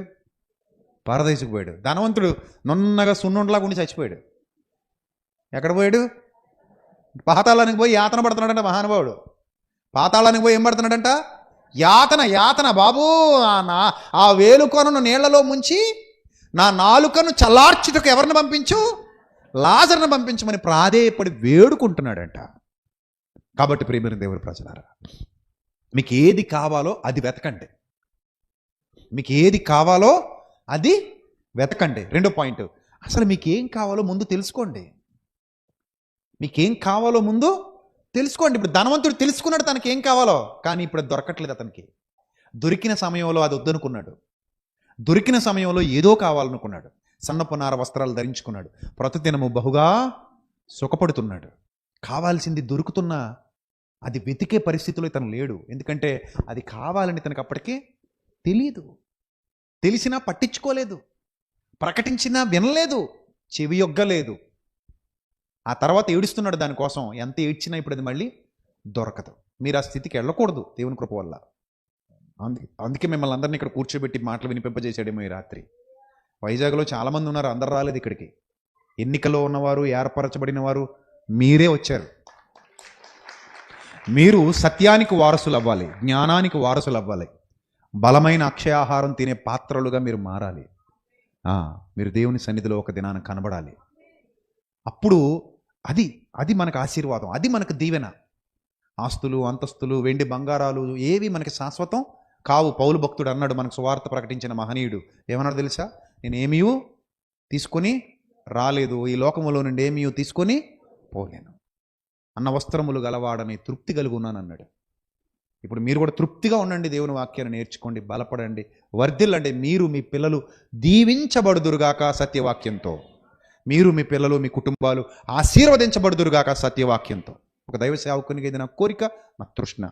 [SPEAKER 2] పరదేశకు పోయాడు. ధనవంతుడు నున్నగా సున్నుండలాగా ఉండి చచ్చిపోయాడు. ఎక్కడ పోయాడు? పాతాళానికి పోయి యాతన పడుతున్నాడంట మహానుభావుడు. పాతాళానికి పోయి ఏం పడుతున్నాడంట? యాతన. బాబు, ఆ వేలుకొనను నీళ్లలో ముంచి నా నాలుకను చల్లార్చుటకు ఎవరిని పంపించు? లాజర్ను పంపించమని ప్రాధేయపడి వేడుకుంటున్నాడంట. కాబట్టి ప్రియమైన దేవుని ప్రజలారా, మీకు ఏది కావాలో అది వెతకండి. మీకు ఏది కావాలో అది వెతకండి. రెండో పాయింట్, అసలు మీకేం కావాలో ముందు తెలుసుకోండి. మీకేం కావాలో ముందు తెలుసుకోండి. ఇప్పుడు ధనవంతుడు తెలుసుకున్నాడు తనకి ఏం కావాలో, కానీ ఇప్పుడు అది దొరకట్లేదు అతనికి. దొరికిన సమయంలో అది వద్దనుకున్నాడు, దొరికిన సమయంలో ఏదో కావాలనుకున్నాడు. సన్నపునార వస్త్రాలు ధరించుకున్నాడు, ప్రతిదినము బహుగా సుఖపడుతున్నాడు. కావాల్సింది దొరుకుతున్నా అది వెతికే పరిస్థితిలో ఇతను లేడు. ఎందుకంటే అది కావాలని ఇతనికి అప్పటికే తెలియదు. తెలిసినా పట్టించుకోలేదు, ప్రకటించినా వినలేదు, చెవి యొగ్గలేదు. ఆ తర్వాత ఏడుస్తున్నాడు దానికోసం. ఎంత ఏడ్చినా ఇప్పుడు అది మళ్ళీ దొరకదు. మీరు ఆ స్థితికి వెళ్ళకూడదు దేవుని కృప వల్ల. అందుకే మిమ్మల్ని అందరినీ ఇక్కడ కూర్చోబెట్టి మాటలు వినిపింపజేసాడేమో ఈ రాత్రి. వైజాగ్లో చాలామంది ఉన్నారు, అందరు రాలేదు ఇక్కడికి. ఎన్నికలో ఉన్నవారు, ఏర్పరచబడిన వారు మీరే వచ్చారు. మీరు సత్యానికి వారసులు అవ్వాలి, జ్ఞానానికి వారసులు అవ్వాలి, బలమైన అక్షయాహారం తినే పాత్రలుగా మీరు మారాలి. మీరు దేవుని సన్నిధిలో ఒక దినాన కనబడాలి. అప్పుడు అది మనకు ఆశీర్వాదం, అది మనకు దీవెన. ఆస్తులు, అంతస్తులు, వెండి బంగారాలు ఏవి మనకి శాశ్వతం కావు. పౌలు భక్తుడు అన్నాడు, మనకు సువార్త ప్రకటించిన మహనీయుడు ఏమన్నాడు తెలుసా? నేను ఏమీ తీసుకొని రాలేదు, ఈ లోకములో నుండి ఏమీ తీసుకొని పోలేను, అన్న వస్త్రములు గలవాడని తృప్తి కలిగి ఉన్నాను అన్నాడు. ఇప్పుడు మీరు కూడా తృప్తిగా ఉండండి, దేవుని వాక్యాన్ని నేర్చుకోండి, బలపడండి, వర్ధిల్లండి. మీరు మీ పిల్లలు దీవించబడుదురుగాక సత్యవాక్యంతో. మీరు మీ పిల్లలు మీ కుటుంబాలు ఆశీర్వదించబడుదురుగాక సత్యవాక్యంతో. ఒక దైవ సేవకునికి ఇది నా కోరిక, నా తృష్ణ.